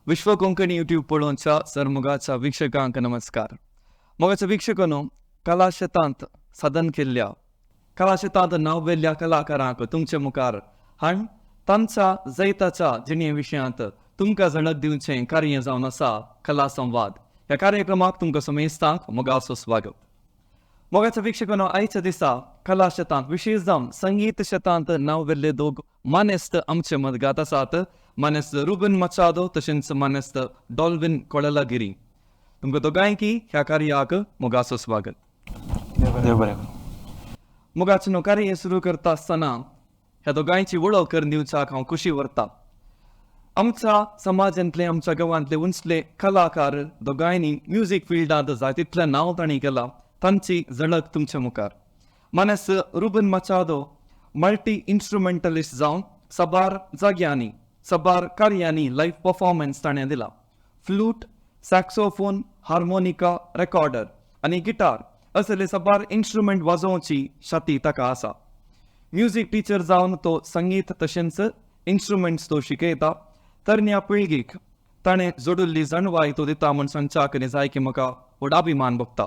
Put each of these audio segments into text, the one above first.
विश्व कोंकणी यूट्यूब पळोवच्या सरमुगाच्या वीक्षकांक नमस्कार. मोगाच्या वीक्षकांनो, कला शेतांत सादन केल्ल्या कला शेतांत नांव वेल्ल्या कलाकारांक तुमचे मुखार हाण तांच्या जैताच्या जिणे विशयांत तुमकां झलक दिवचें कार्य जावन आसा कला संवाद. ह्या कार्यक्रमाक तुमकां समेस्तांक मोगाचो स्वागत. मोगाच्या वीक्षकांनो, आयच्या दिसा कला शेतांत विशेष जावन संगीत शेतांत नांव वेल्ले दोग मानेस्त आमचे मदगात आसात. मानेस्त रुबन मचादो तशेंच मानेस्त डॉल्विन कोलालागिरी. तुमकां दोगांयकी ह्या कार्याक मोगाचो स्वागत. मोगाचो कार्य सुरू करता आसतना ह्या दोगांयची वळख करून दिवच्याक हांव खुशी व्हरतां. आमच्या समाजांतले आमच्या गांवांतले उंचले कलाकार दोगांयनी म्युझिक फिल्डांत जायतितलें नांव तांणी केलां. तांची झलक तुमच्या मुखार. मानेस्त रुबन मचादो मल्टी इन्स्ट्रुमेंटलिस्ट जावन साबार जाग्यांनी साबार कार्यांनी लायव्ह परफॉर्मन्स ताणें दिला. फ्लूट, सॅक्सोफोन, हार्मोनिका, रेकॉर्डर आनी गिटार असले साबार इन्स्ट्रुमेंट वाजोवची शाती ताका आसा. म्युझिक टिचर जावन तो संगीत तशेंच इन्स्ट्रुमेंट्स तो शिकयता. तरण्या पिळगेक ताणें जोडिल्ली जाणवाय तो दिता म्हूण सांगच्याक जाय की म्हाका व्हड अभिमान भोगता.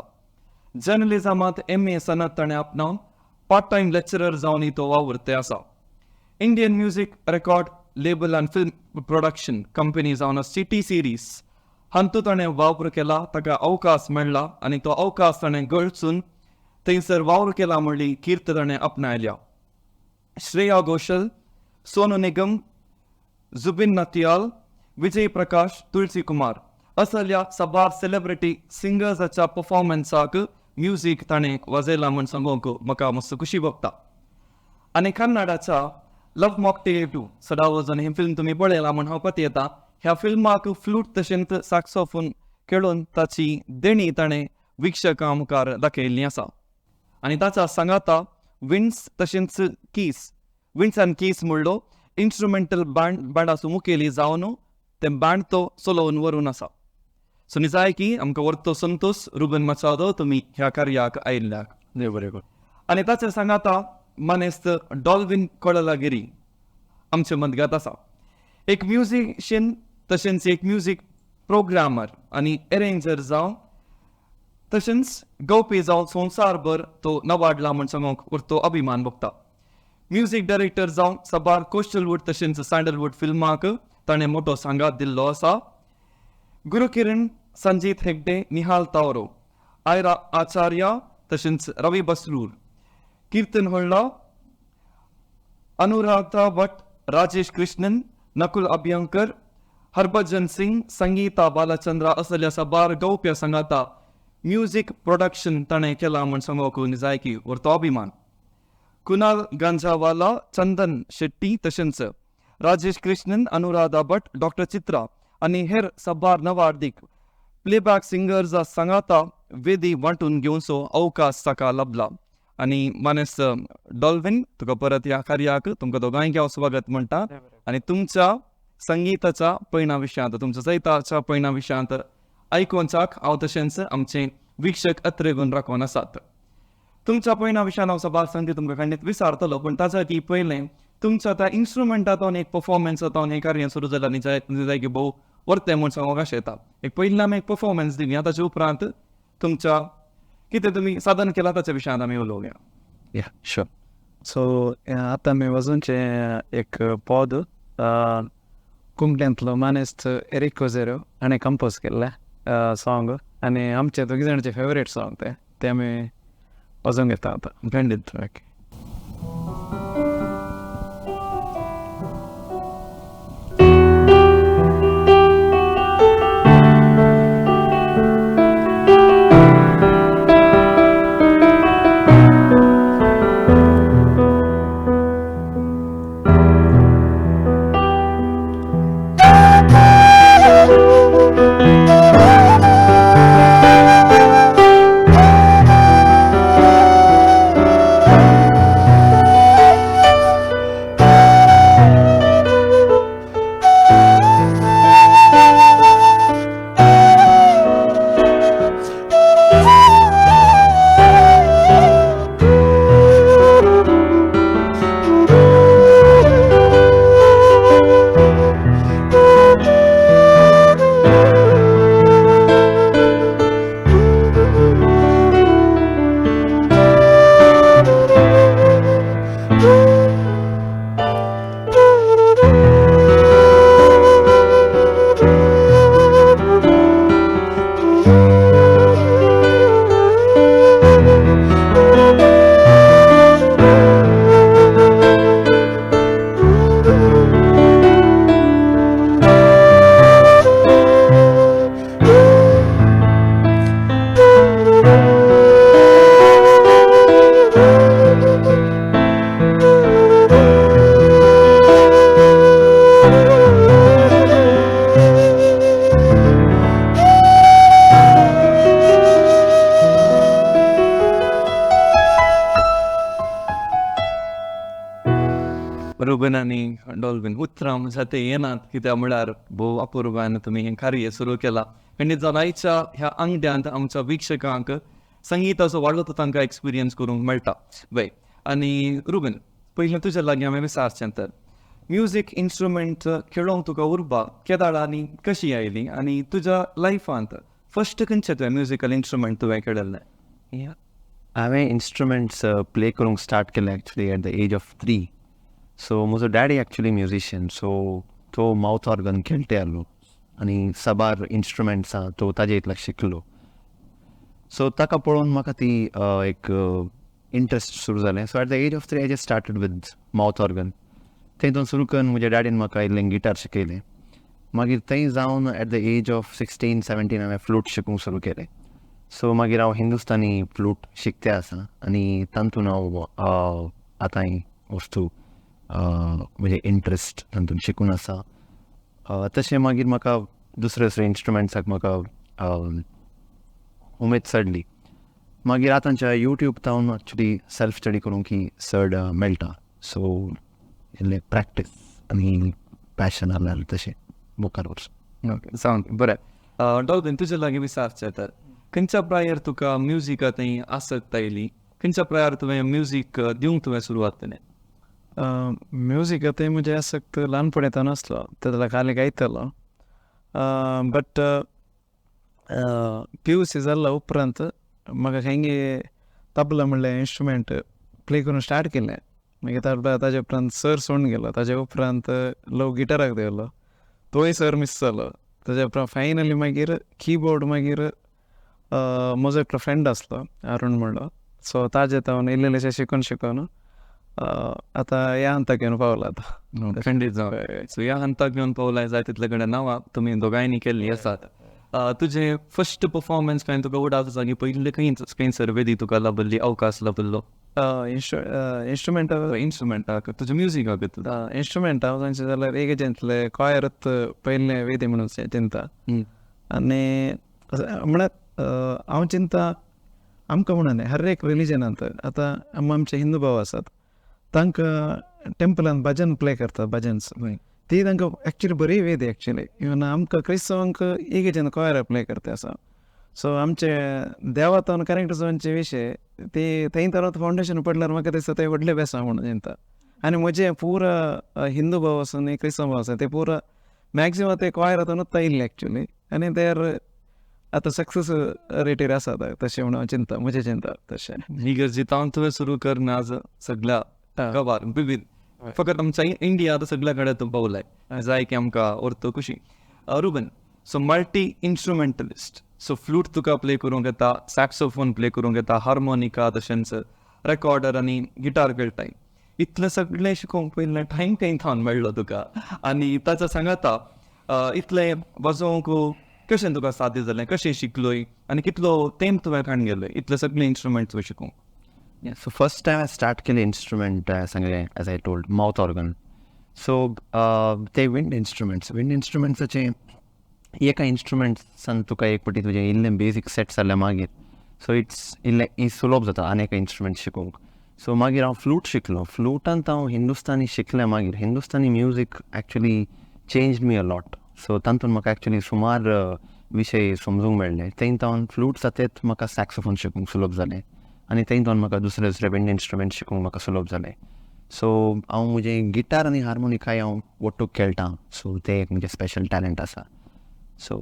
जर्नलिजमांत MA सनद ताणें आपणावन पार्ट टायम लेक्चरर जावनय तो वावुरते आसा. इंडियन म्युझिक रेकॉर्ड लेबल आनी फिल्म प्रोडक्शन कंपनी जावन आसची T-Series हांतू ताणें वावर केला. ताका अवकाश मेळ्ळा आनी तो अवकाश ताणें गळचून थंयसर वावर केला म्हणली कीर्त ताणें आपणायल्या. श्रेया घोषल, सोनू निगम, जुबिन नटियाल, विजय प्रकाश, तुळसी कुमार असल्या साबार सेलिब्रिटी सिंगर्साच्या परफॉर्मन्साक म्युझिक ताणें वाजयला म्हूण सांगूंक म्हाका मस्त खुशी भोगता. आनी कन्नडाच्या लव मॉकटेल 2 सडावजन ही फिल्म तुमी पळयला म्हूण हांव पती येता. ह्या फिल्माक फ्लूट तशेंच सॅक्सोफोन खेळून ताची देणी ताणें वीक्षकां मुखार दाखयल्ली आसा. आनी ताच्या सांगाता विंड्स तशेंच विंड्स आनी कीस म्हणलो इन्स्ट्रुमेंटल बँडाचो मुखेली जावन ते बँड तो चलोवन व्हरून आसा. सो जाय की आमकां व्हरतो संतोष रुबन मचादो तुमी ह्या कार्याक आयिल्ल्याक. देव बरें करूं. आनी ताचे सांगाता मानेस्त डॉल्विन कोलालागिरी आमचे मदगात आसा. एक म्युझिशियन तशेंच एक म्युझिक प्रोग्रामर आनी अरेंजर जावन तशेंच गवपी जावन संवसारभर तो नवाडला म्हूण सांगूंक व्हरतो अभिमान भोगता. म्युझिक डायरेक्टर जावन साबार कोस्टलवूड तशेंच सँडलवूड फिल्माक ताणें मोठो सांगात दिल्लो आसा. गुरुकिरण, संजीत हेगडे, निहाल तावरो, आयरा आचार्य तशेंच रवी बसरूर, कीर्तन होळ्ळा, अनुराधा भट, राजेश कृष्णन, नकुल अभ्यंकर, हरभजन सिंग, संगीता बालचंद्रा असल्या साबार गवप्या सांगाता म्युझिक प्रोडक्शन ताणें केलां म्हूण सांगूंक जाय की व्हरतो अभिमान. कुणाल गांजावाला, चंदन शेट्टी तशेंच राजेश कृष्णन, अनुराधा भट, डॉक्टर चित्रा आनी हेर साबार नवार्दीक प्लेबॅक सिंगर्स सांगाता वेदी वांटून घेवचो अवकाश ताका लाभला. आनी मानेस्त डॉल्विन, तुका परत ह्या कार्याक तुमकां दोगांयक हांव स्वागत म्हणटा. आनी तुमच्या संगीताच्या पैना विशयांत तुमच्या जैताच्या पैना विशयांत आयकोवच्याक हांव तशेंच आमचे वीक्षक अत्रेगून राखून आसात. तुमच्या पैना विशयान हांव साबार सांगती तुमकां खंडीत विचारतलो, पूण ताच्या की पयलें तुमच्या त्या इन्स्ट्रुमेंटांतून एक परफॉर्मन्स जावन हें कार्य सुरू जालां न्ही जाय की भोव वर्तें म्हूण सांगूंक अशें येता. एक पयलीं आमी एक परफॉर्मन्स दिवया, ताचे उपरांत तुमच्या कितें तुमी सादन केलां ताच्या विशयांत आमी उलोवया. या शुअर. सो आतां आमी वाजोवचें एक पद कुंकड्यांतलो मानेस्त एरिक कोझेरो हाणें कंपोज केल्लें सॉंग आनी आमचे दोगी जाणांचे फेवरेट सॉंग ते आमी वाजोवंक येता आतां. खंडीत रुबन आनी डॉल्विन उतरां जाते येनात कित्याक म्हळ्यार भोव अपुर्बान तुमी हें कार्य सुरू केलां खंडीत जावन आयच्या ह्या अंगड्यांत आमच्या विक्षकांक संगीताचो व्हडलो तांकां एक्सपिरियन्स करूंक मेळटा वय. आनी रुबन पयलें तुज्या लागीं हांवें विचारचें तर म्युजीक इन्स्ट्रुमेंट खेळोंक तुका उर्बा केदाळ आनी कशी आयली आनी तुज्या लायफांत फस्ट खंयचें तुवें म्युजिकल इन्स्ट्रुमेंट तुवें खेळिल्लें? हांवें इन्स्ट्रुमेंट्स प्ले करूंक स्टार्ट केलें actually at the age of 3. So म्हजो डॅडी एक्चुली म्युजिशियन, सो तो माउथ ऑर्गन खेळटे आसलो आनी साबार इन्स्ट्रुमेंट्स आहा तो ताजे इतलो शिकलो. सो ताका पळोवन म्हाका ती एक इंट्रस्ट सुरू जालें. So at the age of 3 I just started with mouth organ. थंयतून सुरू करून म्हज्या डॅडीन म्हाका इल्लें गिटार शिकयलें. मागीर थंय जावन एट द एज ऑफ 16-17 हांवें फ्लूट शिकूंक सुरू केलें. सो मागीर हांव हिंदुस्तानी फ्लूट शिकते आसा आनी तातूंत हांव आतांय वस्तू म्हणजे इंट्रस्ट तातूंत शिकून आसा. तशें मागीर म्हाका दुसरे इन्स्ट्रुमेंट्साक म्हाका उमेद चडली. मागीर आतांच्या यूट्यूब तावन एक्चुली सेल्फ स्टडी करूंक ही चड मेळटा. सो इल्लें प्रॅक्टीस आनी पॅशन आसल्यार तशें मुखार वचून. ओके सांग बरें. डॉल्विन तुज्या लागीं विचारचें तर खंयच्या प्रायर तुका म्युजिकांत आसक्त आयली? खंयच्या प्रायर तुवें म्युजीक दिवंक तुवें सुरवात केलें? म्युजीक ते म्हणजे आसक्त ल्हानपणींतल्यान नासलो, तेन्ना खाली गायतालो. बट PUC जाल्ल्या उपरांत म्हाका खंय तबला म्हणलें इन्स्ट्रुमेंट प्ले करून स्टार्ट केलें. मागीर ताजे उपरांत सर सोडून गेलो. ताजे उपरांत लोक गिटाराक देवलो, तोय सर मिस जालो. ताजे उपरांत फायनली मागीर कीबोर्ड मागीर म्हजो एकटो फ्रेंड आसलो अरुण म्हणलो. सो ताजे तावन इल्लेशें शिकून आतां ह्या हंताक येवन पावला आतां. खंडीत जावन सो ह्या हंताक घेवन पावलाय. जाय तितले कडेन नांवां तुमी दोगांयनी केल्लीं आसात. तुजें फस्ट परफॉर्मन्स काय तुका उडावता जागी पयलीं खंयसर वेदी तुका लाभल्ली, अवकाश लाभल्लो? इन्स्ट्रुमेंटाक तुज्या म्युजिकाक इन्स्ट्रुमेंट हांव सांगचें जाल्यार एक जेंतले कॉयरत पयलें वेदी म्हणून चिंता. आनी म्हळ्यार हांव चिंता आमकां म्हणून हर एक रिलिजनांत आतां आमचे हिंदू भाव आसात, तांकां टेंपलान भजन प्ले करतात, भजन्स ती तांकां एक्चुली बरी वेद एक्चुली. इवन आमकां क्रिस्तवांक एक कॉयर प्ले करता आसा. सो आमचे देवातान कॅरेक्टर्सांचे विशय ते थंय तरत फावंडेशन पडल्यार म्हाका दिसता ते व्हडले बेसा म्हणून चिंता. आनी म्हजे पुरा हिंदू भाव आसूं क्रिस्तव भाव आसा ते पुरा मॅक्झिमम ते कॉयरांतूनच आयिल्ले एक्चुली. आनी तेर आतां सक्सेस रेटीर आसा तशें म्हणून हांव चिंता, म्हजें चिंता तशें. ही गरजेतावन तुवें सुरू करना आज सगळ्या गांवार विविध फकत आमच्या इंडिया सगळ्या कडेन तूं पावलाय, जाय की आमकां व्हरतो खुशी. Ruben so multi instrumentalist, so flute तुका प्ले करूंक येता, सॅक्सोफोन प्ले करूंक येता, हार्मोनिका तशेंच रेकॉर्डर आनी गिटार खेळटाय. इतलें सगळें शिकोवंक पयलें टायम खंय थावन मेळ्ळो तुका? आनी ताच्या सांगाता इतलें वाजोवंक कशें तुका साध्य जालें, कशें शिकलोय आनी कितलो तेंप तुवें काण गेलोय इतले सगळे इन्स्ट्रुमेंट्स तुवें शिकोवंक? सो फर्स्ट टायम हांवें स्टार्ट केलें इन्स्ट्रुमेंट सांगलें as I told mouth organ. So ते विंड इन्स्ट्रुमेंट्साचें एका इन्स्ट्रुमेंट्सान तुका एक पटी तुजें इल्लें बेसीक सेट जाल्यार मागीर सो इल्लें सुलभ जाता आनी एका इन्स्ट्रुमेंट शिकोवंक. सो मागीर हांव फ्लूट शिकलो. फ्लूटांत हांव हिंदुस्तानी शिकलें. मागीर Hindustani music actually changed me a lot. So तातूंत म्हाका एक्चुली सुमार विशय समजूंक मेळ्ळे. थंय तावन फ्लूट जातेत म्हाका सॅक्सोफोन शिकूंक सुलभ जालें आनी थंय तावन म्हाका दुसरे विंड इन्स्ट्रुमेंट शिकूंक म्हाका सुलभ जालें. सो हांव म्हजें गिटार आनी हार्मोनिकाय हांव वट्टूक खेळटां. सो तें एक म्हजें स्पेशल टॅलंट आसा. सो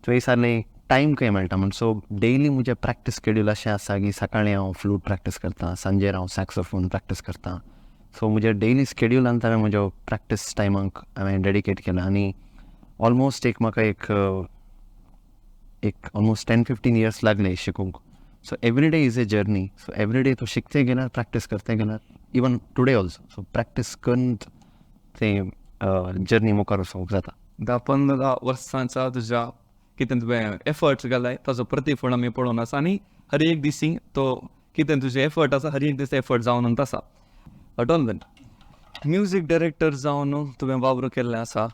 तुवें विचारलें टायम खंय मेळटा म्हूण. सो डेली म्हजें प्रॅक्टीस शेड्यूल अशें आसा की सकाळीं हांव फ्लूट प्रॅक्टीस करतां, सांजेर हांव सॅक्सोफोन प्रॅक्टीस करतां. सो म्हज्या डेली स्केड्युलांत हांवें म्हज्या प्रॅक्टीस टायमाक हांवें डेडिकेट केलां आनी ऑलमोस्ट म्हाका एक ऑलमोस्ट 10-15 years लागले शिकूंक. So every day is a journey. So every day तूं शिकते गेल्यार प्रॅक्टीस करते गेल्यार even today also. So practice करून तें जर्नी मुखार वचूंक जाता. 10-15 वर्सांचा तुज्या कितें तुवें एफर्ट्स घालाय ताजो प्रतिफळ आमी पळोवन आसा आनी हर एक दिसी तो कितें तुजे एफर्ट आसा हर एक दीस एफर्ट जावनूच आसा. डॉल्विन म्युजीक डायरेक्टर जावन तुवें वावर केल्लें आसा,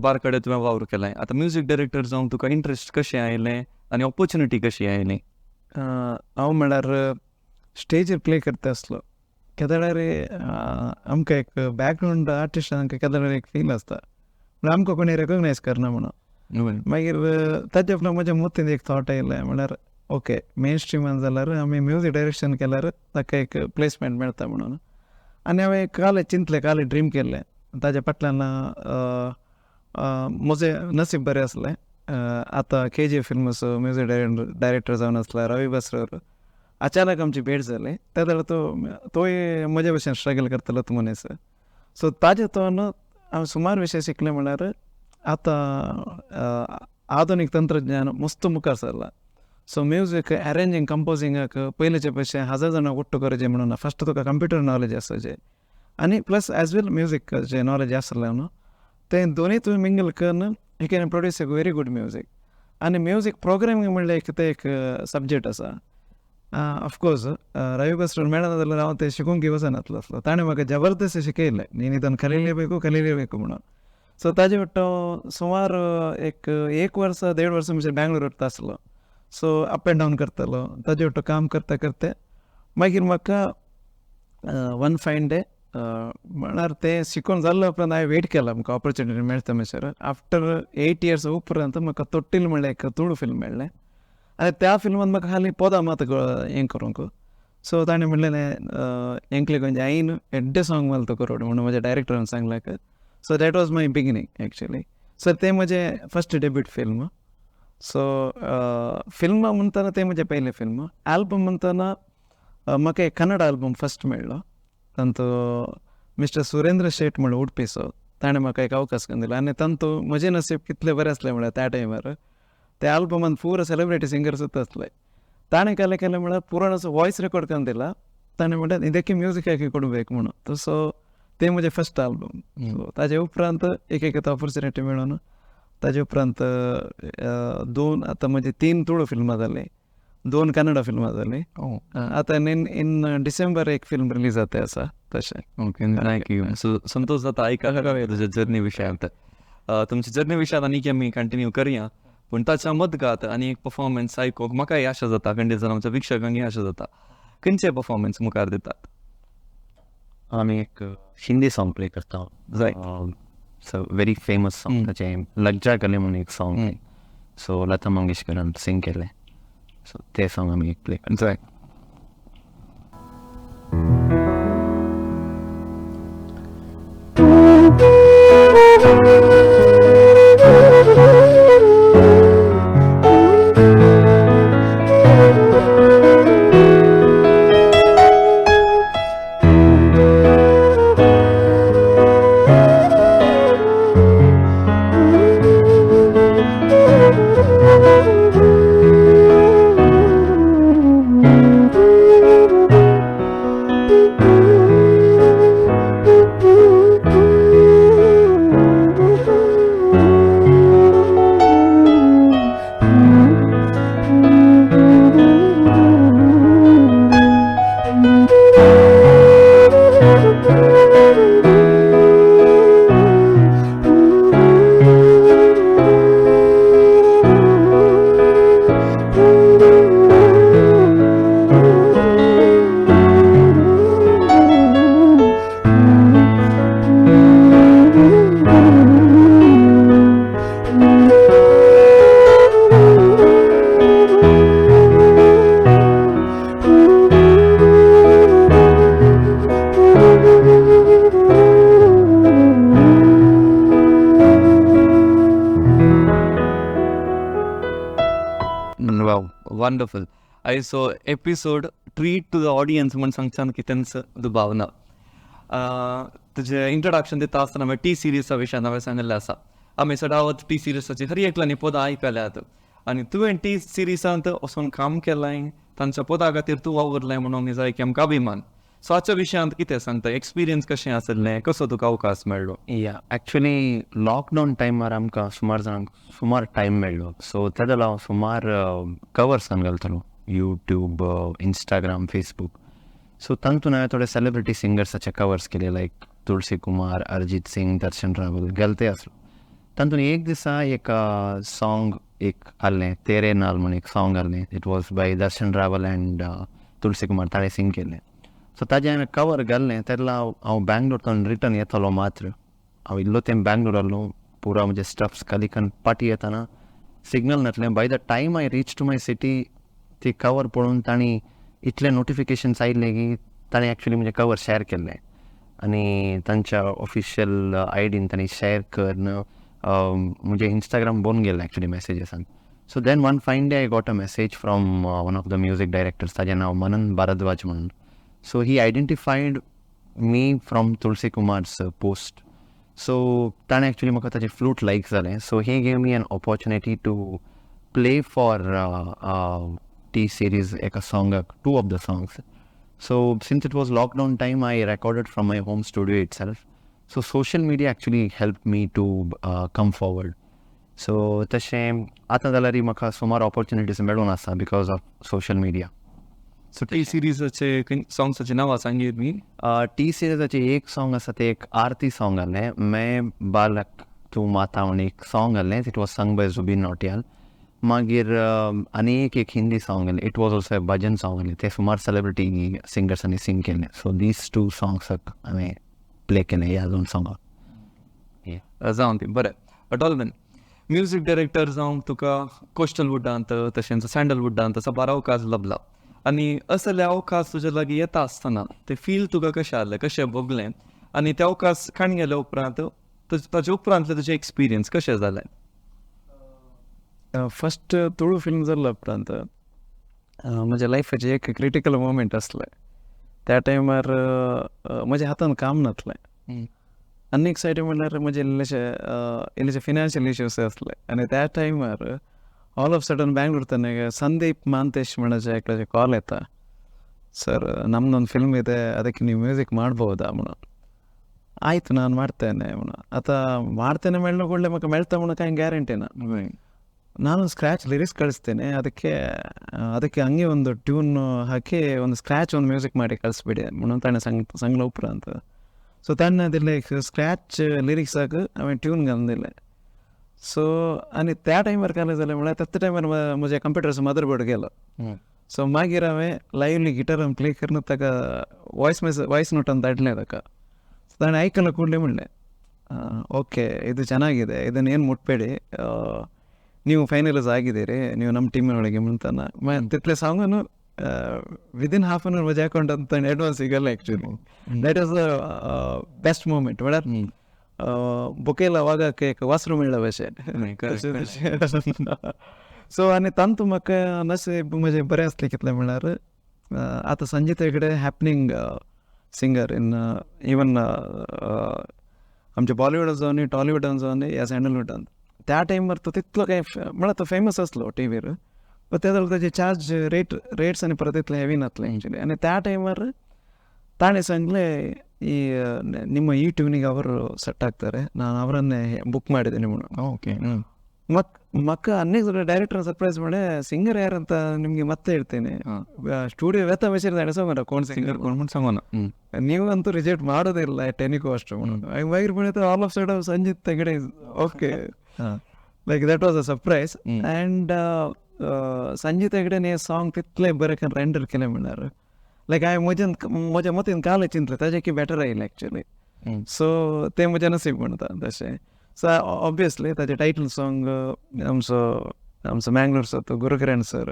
बार कडेन तुवें वावर केलें. आतां म्युजीक डायरेक्टर जावन तुका इंट्रस्ट कशें आयलें आनी ऑपॉर्च्युनिटी कशी आयली? हांव म्हळ्यार स्टेजीर प्ले करता आसलो केदळे रे आमकां एक बॅकग्रावंड आर्टिस्ट आमकां केदळे एक फील आसता म्हणल्यार आमकां कोणी रेकॉग्नायज करना म्हणून मागीर ताजे उपरांत म्हज्या मतीन एक थॉट आयलें म्हळ्यार ओके मेन स्ट्रिमान जाल्यार आमी म्युजीक डायरेक्शन केल्यार ताका एक प्लेसमेंट मेळटा म्हणून आनी हांवें काले चिंतलें काले ड्रीम केल्लें ताजे फाटल्यान म्हजें नसीब बरें आसलें आतां KGF फिल्म्स म्युजीक डायरेक्टर जावन आसला रवी बस्तर अचानक आमची भेट जाली त्या जाल्यार तोय म्हजे भशेन स्ट्रगल करतलो तो मनीस सो ताजे तोन हांवें सुमार विशय शिकले म्हळ्यार आतां आधुनीक तंत्रज्ञान मस्त मुखार सरला सो म्युजीक अरेंजींग कंपोजिंगाक पयलींचे भशेन 1000 जाणां ओट्टू करचें म्हणून फस्ट तुका कंप्युटर नॉलेज आसचें आनी प्लस एज वेल म्युजीकाचें नॉलेज आसलें न्हू तें दोनूय तुवें मिंगल करून you can produce a very good music आनी म्युजीक प्रोग्रामींग म्हणल्यार एक ते एक सब्जेक्ट आसा ऑफकोर्स रवी बस्टर मेळना जाल्यार हांव तें शिकूंक वचनासलो आसलो ताणें म्हाका जबरदस्त शिकयलें न्ही निदान कलिले बेकू म्हणून सो ताजे वट्ट सुमार एक वर्स 1.5 वर्स म्हणजे बँगलोर वता आसलो सो अप एंड डावन करतालो ताजे वट्ट काम करता करता मागीर म्हाका वन फायन डे म्हळ्यार तें शिकून जाल्ले उपरांत हांवें वेट केला म्हाका ऑपॉर्च्युनिटी मेळटा म्हणसर आफ्टर 8 years उपरांत म्हाका तोट्टील म्हणल्यार एक तुळू फिल्म मेळ्ळें आनी त्या फिल्मान म्हाका खाली पोदां मात हें करूंक सो ताणें म्हणलें हेंकले खंयचे हांवें एड्डे सॉंग मारलो तो करोड म्हणून म्हज्या डायरेक्टरान सांगलें so that was my beginning actually so तें म्हजें first debut film so film म्हणटाना तें म्हजें पयलें फिल्म आल्बम म्हणटाना म्हाका एक कन्नड आल्बम फस्ट मेळ्ळो तांतो मिस्टर सुरेंद्र शेट म्हणून उडपीचो ताणें म्हाका एक अवकाश करून दिलो आनी तांतो म्हजें नसीब कितलें बरें आसलें म्हळ्यार त्या टायमार त्या आल्बमान पुरो सेलिब्रिटी सिंगर सुद्दां आसले ताणें केलें म्हळ्यार पुरो असो वॉयस रेकॉर्ड करून दिला ताणें म्हणटा देखीक म्युजिकाक कोडूंक म्हणून सो तें म्हजें फस्ट आल्बम सो ताजे उपरांत एक ऑपॉर्च्युनिटी मेळून ताजे उपरांत 2 आतां म्हजी 3 तुळू फिल्मां जालीं 2 कन्नड फिल्मां जालीं आतां इन डिसेंबर एक फिल्म रिलीज जाता आसा तशें ओके थँक्यू सो संतोष जाता आयकाक तुज्या जर्नी विशयांत तुमच्या जर्नी विशयांत आनी आमी कंटिन्यू करया पूण ताच्या मदगात आनी एक परफॉर्मन्स आयकोंक म्हाकाय आशा जाता खंय जावन आमच्या विक्षकांकय आशा जाता खंयचे परफॉर्मन्स मुखार दितात आमी एक हिंदी सॉंग प्ले करता वेरी फेमस सॉंग ताचें लग जा गले म्हणून एक सॉंग सो लता मंगेशकरान सिंग केलें सो तें सॉंग आमी एक प्ले करता वंडरफुल आयचो episode treat to the audience म्हण सांगच्यान कितेंच दुबावना तुजें इंट्रोडक्शन दिता आसतना हांवें टी सिरीसा विशयान हांवें सांगिल्लें आसा आमी सदांच टी सिरीसाची हर एकल्यांनी पदां आयकल्यात आनी तुवें टी सिरीसांत वचून काम केलां तांच्या पदां खातीर तूं वावरलें म्हणून जाय की आमकां अभिमान सो हाच्या विशयांत कितें सांगता एक्सपिरियन्स कशें आसलें कसो तुका अवकाश मेळ्ळो या एक्चुली लॉकडावन टायमार आमकां सुमार जाणांक सुमार टायम मेळ्ळो सो ताका लागून सुमार कवर्सान घालतालो यूट्यूब इंस्टाग्राम फेसबूक सो तातूंत हांवें थोडे सेलिब्रिटी सिंगर्साचे कवर्स केले लायक तुळसी कुमार अरिजीत सिंग दर्शन रावल गेलते आसलो तातूंत एक दिसा एक सॉंग एक आहलें तेरे नाल म्हणून एक सॉंग आहलें it was by Darshan Raval and Tulsi Kumar ताणें सिंग केलें सो ताजे हांवें कवर घाल्लें तेन्ना हांव बँगलोरच्यान रिटर्न येतालो मात्र हांव इल्लो तें बँगलोर आहलो पुरा म्हणजे स्टफ्स कालिकन पाटी येताना सिग्नल नासलें. By the time I reach to my city ती कवर पळोवन तांणी इतले नोटिफिकेशन्स आयिल्ले की ताणें एक्चुली म्हणजे कवर शेअर केल्लें आनी तांच्या ऑफिशियल आयडीन तांणी शेअर करून म्हणजे इंस्टाग्राम बंद गेल्लें एक्चुली मॅसेजेसान. So then one fine day I got a message from one of the music directors, ताजें नांव मनन भारद्वाज म्हणून. So he identified me from Tulsi Kumar's post. So ताणें एक्चुली म्हाका ताजें फ्लूट लायक जालें. So he gave me an opportunity to play for T Series एका सॉंगाक 2 of the songs. So since it was lockdown time, I recorded from my home studio itself. So social media actually helped me to come forward. So तशें आतां जाल्यार म्हाका सुमार opportunities मेळून आसा because of social media. So T सिरीजाचे सॉंग्साची नांवां सांगीत मी. टी सिरीजाचें एक सॉंग आसा तें एक आरती सॉंग आहलें, मैं बालक तूं माता म्हणून एक सॉंग आहलें. It was sung by Jubin Nautiyal. मागीर आनी एक हिंदी सॉंग आहलें, it was also bhajan song आहलें, ते सुमार सेलिब्रिटी सिंगर्सांनी सिंग केल्लें. सो दीज 2 songs हांवें प्ले केले ह्या 2 सॉंगाक. जावन ती बरें. डॉल्विन, म्युजीक डायरेक्टर जावन तुका कोस्टलवुडांत तशेंच सँडलवुडांत तसो बरो अवकाश लभला आनी असले अवकाश तुजे लागीं येता आसतना ते फील तुका कशें जालें, कशें भोगलें आनी ते अवकाश काणी गेले उपरांत ताजे उपरांतले तुजे एक्सपिरियन्स कशें जालें? फस्ट तुळू फिल्म जाल्लो उपरांत म्हज्या लायफाचें एक क्रिटिकल मोमेंट आसलें. त्या टायमार म्हज्या हातान काम नासलें आनी एक सायडी म्हणल्यार म्हजे इल्लेशे फिनान्शियल इश्यूज आसले आनी त्या टायमार ऑल ऑफ सडन ಬ್ಯಾಂಗ್ಳೂರ್ತನ ಸಂದೀಪ್ ಮಾಂತೇಶ್ ಮಣಜ एकल्याचे ಕಾಲ್ येता, ಸರ್ ನಮ್ದೊಂದು ಫಿಲ್ಮ್ ಇದೆ ಅದಕ್ಕೆ ನೀವು ಮ್ಯೂಸಿಕ್ ಮಾಡ್ಬೋದಾ म्हणून. ಆಯ್ತು ನಾನು ಮಾಡ್ತೇನೆ म्हणून. आता ಮಾಡ್ತೇನೆ ಮೇಳ್ನ ಕೂಡಲೇ ಮಕ್ಕ ಮೆಳ್ತಾ म्हणून ಕಾಯಿ ಗ್ಯಾರಂಟಿನ ನಾನು ಸ್ಕ್ರ್ಯಾಚ್ ಲಿರಿಕ್ಸ್ ಕಳಿಸ್ತೇನೆ, ಅದಕ್ಕೆ ಹಂಗೆ ಒಂದು ಟ್ಯೂನ್ ಹಾಕಿ ಒಂದು ಸ್ಕ್ರ್ಯಾಚ್ ಒಂದು ಮ್ಯೂಸಿಕ್ ಮಾಡಿ ಕಳಿಸ್ಬಿಡಿ म्हणून ತಾನೆ ಸಂಗ್ಲ ಉಪ್ರ ಅಂತ. ಸೊ ತಾಣದಿಲ್ಲ स्क्रॅच लिरिक्स हाक हांवें ट्यून घालून दिलें. सो आनी त्या टायमार काय जालें म्हळ्यार त्या टायमार म्हज्या कंप्युटराचो मदरबोर्ड गेलो. सो मागीर हांवें लायव्हली गिटारान प्ले करून ताका ವಾಯ್ಸ್ ನೋಟನ್ನು धाडलें ताका. ಸೊ ताणें आयकलो ಕೂಡಲೇ म्हणलें ಓಕೆ ಇದು ಚೆನ್ನಾಗಿದೆ, ಇದನ್ನೇನು ಮುಟ್ಬೇಡಿ, ನೀವು ಫೈನಲೈಸ್ ಆಗಿದ್ದೀರಿ, ನೀವು ನಮ್ಮ ಟೀಮಿನೊಳಗೆ ಮುಂತಾನ ತಿತ್ಲೆ ಸಾಂಗನ್ನು ವಿದಿನ್ ಹಾಫ್ ಅನ್ ಅವರ್ ಮಜಾ ಅಕೌಂಟ್ ಅಂತ ಅಡ್ವಾನ್ಸ್ ಸಿಗಲ್ಲ actually. That was the best moment म्हळ्यार बुकेला वागाक एक वासरू मेळ्ळा भशेन. सो आनी तांतू म्हाका नशीब म्हजें बरें आसलें कितलें म्हळ्यार आतां Sanjeet Hegde happening singer in even आमच्या बॉलिवूडान जावन टॉलिवूडान जावन ह्या सँडलवूडान त्या टायमार तो तितलो काय म्हळ्यार तो फेमस आसलो टीव्हीर, बट त्या जाल्यार ताजे चार्ज रेट्स आनी परत तितले हेवी नासले एक्चुली. आनी त्या टायमार ತಾಣೆ ಸಂಗ್ಲೆ ಈ ನಿಮ್ಮ ಈ ಟ್ಯೂನಿಗೆ ಅವರು ಸೆಟ್ ಆಗ್ತಾರೆ, ನಾನು ಅವರನ್ನೇ ಬುಕ್ ಮಾಡಿದ್ದೀನಿ ಮೇಡಮ್. ಓಕೆ. ಮಕ್ಕ ಅನ್ನೇ ಡೈರೆಕ್ಟರ್ ಸರ್ಪ್ರೈಸ್ ಮಾಡಿ ಸಿಂಗರ್ ಯಾರಂತ ನಿಮಗೆ ಮತ್ತೆ ಹೇಳ್ತೇನೆ, ಸ್ಟುಡಿಯೋ ವೆತ್ತ ಮೆಸೇಜ್ ನಡೆಸೋಣ ಕೋನ್ ಸಿಂಗರ್ ಸಂಗೋಣ ನೀವು ಅಂತೂ ರಿಜೆಕ್ಟ್ ಮಾಡೋದಿಲ್ಲ ಟೆನಿಕೋ ಅಷ್ಟು ವೈರ್ ಬೆಳೀತ all of sudden Sanjith Hegde okay like that was a surprise. And Sanjith ಹೆಗಡೆನೇ ಸಾಂಗ್ तितले बरें करून रेंडर केलें म्हणल्यार लायक हांवें म्हज्या मतीन काल चिंतलें ताजें की बेटर आयलें एक्चुली. सो तें म्हजें नसीब म्हणटा तशें. सो ऑब्वियसली ताजें टायटल सॉंग आमचो मँगलोरचो तो गुरुकिरण सर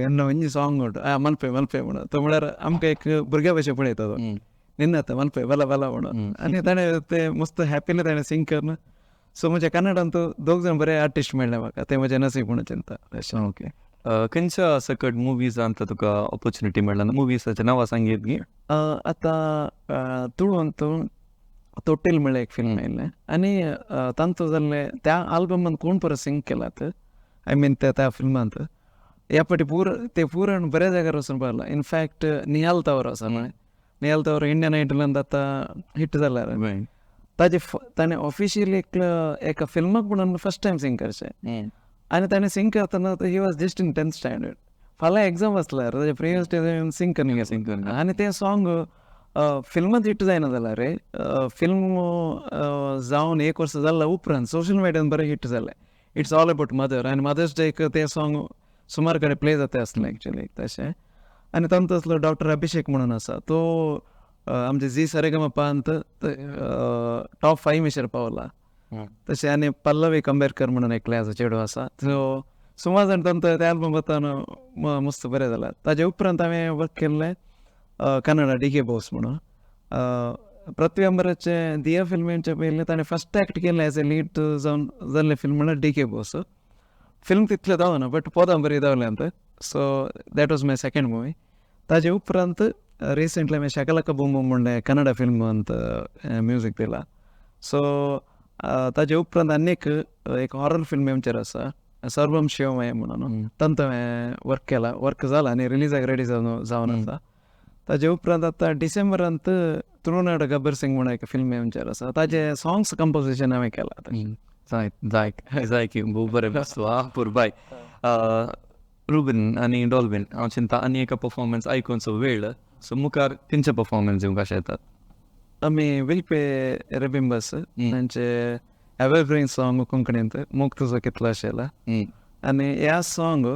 एन्ना ಒಂಜಿ ಸಾಂಗ್ ಉಂಟು ಮಲ್ಪೆ म्हणून तो म्हळ्यार आमकां एक भुरग्या भशेन पळयता तो निन्न मल्पे बला बला म्हणून. आनी ताणें तें मस्त हॅपिली ताणें सिंग करून. सो म्हज्या कन्नडान तो 2 जण बरे आर्टिस्ट मेळ्ळे म्हाका, तें म्हजें नसीब म्हणून चिंता तशें. ओके. खंयच्या सकट मुवीजांत तुका ऑपॉर्च्युनिटी मेळ्ळा? मुवीजाचें नांवां सांगीत गी. आतां तुळूंत तोटेल म्हणलें एक फिल्म आयिल्लें आनी तांतू जाल्लें त्या आल्बमांत कोण परत सिंग केलात, आय मीन त्या फिल्मांत ह्या फाटी ते पुरण बऱ्या जाग्यार वचून पळयलां. इनफॅक्ट निहाल तवर आसा न्हय, निहाल तवर इंडियन आयडलांत आतां हिट जाल्यार ताणें ऑफिशियली एका फिल्माक म्हणून फर्स्ट टायम सिंग करचें. आनी ताणें सिंग करतना he was just in 10th standard. फाल्यां एग्जाम आसल्यार ताजे प्रिवियस डे सिंग करन आनी तें सॉंग फिल्मांत हिट जायना जाल्यार रे फिल्म जावन 1 वर्स जाल्या उपरांत सोशल मिडियान बरें हिट जालें. इट्स ऑल अबाउट मदर आनी मदर्स डेक तें सॉंग सुमार कडेन प्ले जाता आसलें एक्चुली तशें. आनी तांचो असलो डॉक्टर अभिषेक म्हणून आसा तो आमचे झी सरेगमपांत टॉप 5 मेशर पावला. तशें आनी पल्लवी कंबेरकर म्हणून एक क्लास चेडो आसा. सो सुमार जाण तांचो ते एल्बम वताना मस्त बरें जाला. ताजे उपरांत हांवें वर्क केल्लें कन्नडा DK बोस म्हणून. पृथ्वी अंबराचे दिया फिल्मींचे पयलीं ताणें फस्ट एक्ट केल्लें एज ए लीड जावन जाल्लें फिल्म म्हणल्यार DK बोस. फिल्म तितलें जावना बट पोदां बरी जावलें आमकां. So that was my second movie. ताजे उपरांत रिसेंटली हांवें शाकालाका बूम बूम म्हणलें कन्नडा फिल्मांत म्युजीक दिलां. सो ताजे उपरांत आनीक एक हॉरर फिल्म आमचेर आसा सर्वम शिवमय म्हणून. तांतो हांवें वर्क केलां. वर्क जाला आनी रिलीजाक रेडी जावन आसा. ताजे उपरांत आतां डिसेंबरांत तुरुनाड गब्बर सिंग म्हणून एक फिल्म आमचेर आसा. ताजे सॉंग्स कंपोजिशन हांवें केलां. जाय की खूब बरें बसवा पुरबाय. रुबन आनी डॉल्विन हांव चिंता आनी एका परफॉर्मन्स आयकूनचो वेळ. सो मुखार खंयचे परफॉर्मन्स दिवंक कशें येतात? आमी विल्पे रेबिंबस तांचे एवरग्रीन सॉंग कोंकणींत मोग तुजो कितलो आशिल्ला. आनी ह्या सॉंग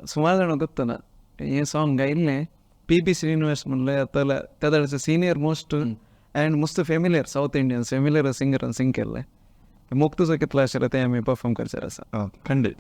सुमार जाणां गोत्तना हें सॉंग गायिल्लें PB श्रीनिवास म्हणलें आतां त्या वेळाचो senior most and most familiar South Indian familiar सिंगरान सिंग केल्लें. मोग तुजो कितलो आशिल्लो तें आमी परफॉर्म करचेर आसा. खंडीत.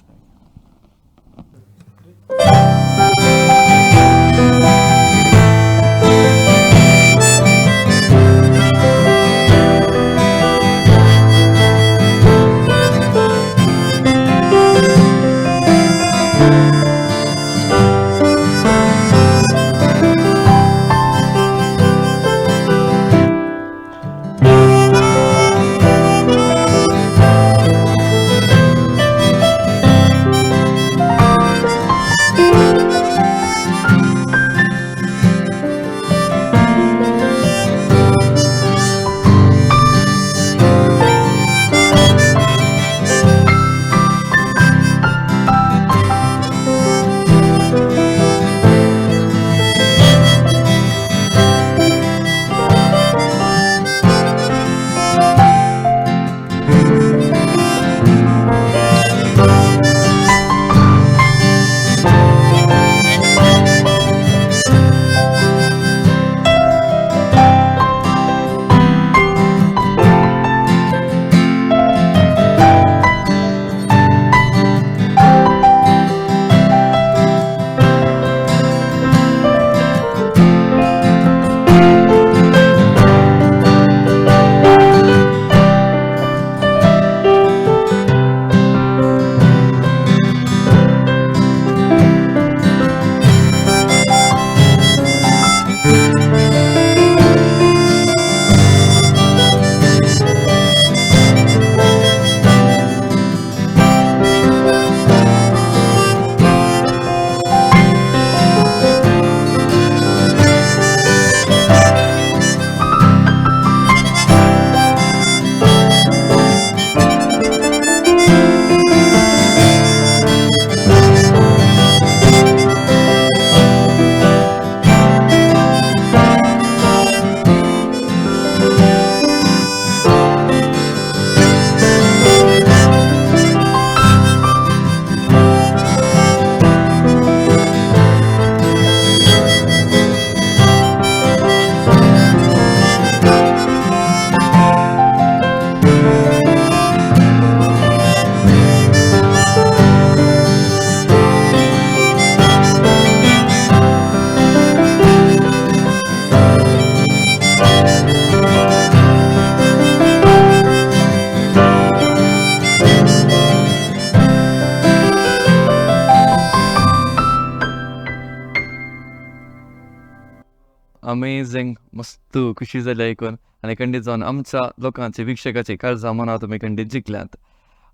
अमेझिंग, मस्त खुशी जाली ऐकून. आणि खंडीत जाऊन आमच्या लोकांची वीक्षकाची काळजा मना तुम्ही खंडीत जिंकल्यात.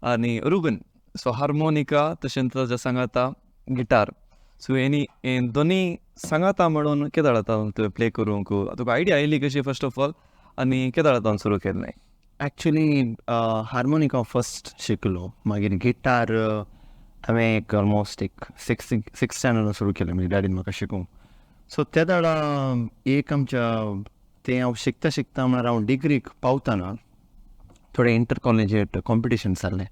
आणि रुबन सो हार्मोनिका तशेंच जे सांगाता गिटार सो हे दोन्ही सांगाता म्हणून केदाळांत तुवें प्ले करूंक तुका आयडिया आयली कशी फर्स्ट ऑफ ऑल आनी केदाळांत सुरू केल्लें? ॲक्च्युली हार्मोनिका फर्स्ट शिकलो, मागीर गिटार हांवें एक ऑलमोस्ट एक सिक्स स्टँडर्डान सुरू केलें, म्हणजे डॅडीन म्हाका शिकूंक. सो त्या दाडा एक आमच्या तें हांव शिकता शिकता म्हळ्यार हांव डिग्रीक पावतना थोडे इंटर कॉलेजिएट कॉम्पिटिशन जाल्लें.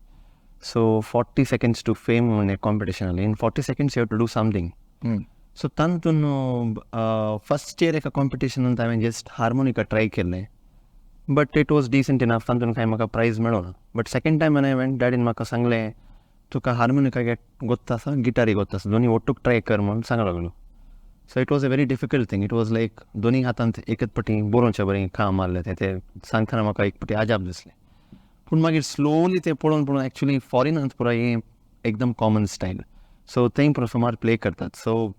सो 40 seconds टू फेम म्हणून एक कॉम्पिटिशन जालें. In 40 seconds you have to do something. So तातून फर्स्ट इयर एका कॉम्पिटिशनांत हांवें जस्ट हार्मोनिका ट्राय केल्लें, but it was decent enough. तातून कांय म्हाका प्रायज मेळोना. बट सेकंड टायम हांवें डॅडीन म्हाका सांगलें, तुका हार्मोनिका गोत्ता आसा, गिटारी गोत्ता आसा, दोनी ओट्टूक ट्राय कर म्हणून सांगूंक लागलो. So it was a very difficult thing. It was लायक दोनी हातांत एकच पटी बरोवचे बरें काम मारलें. ते सांगतना म्हाका एक पटी अजाप दिसलें. पूण मागीर स्लोली ते पळोवन एक्चुली फॉरेनांत पुराय हें एकदम कॉमन स्टायल. सो थंय पुरो सुमार प्ले करतात. सो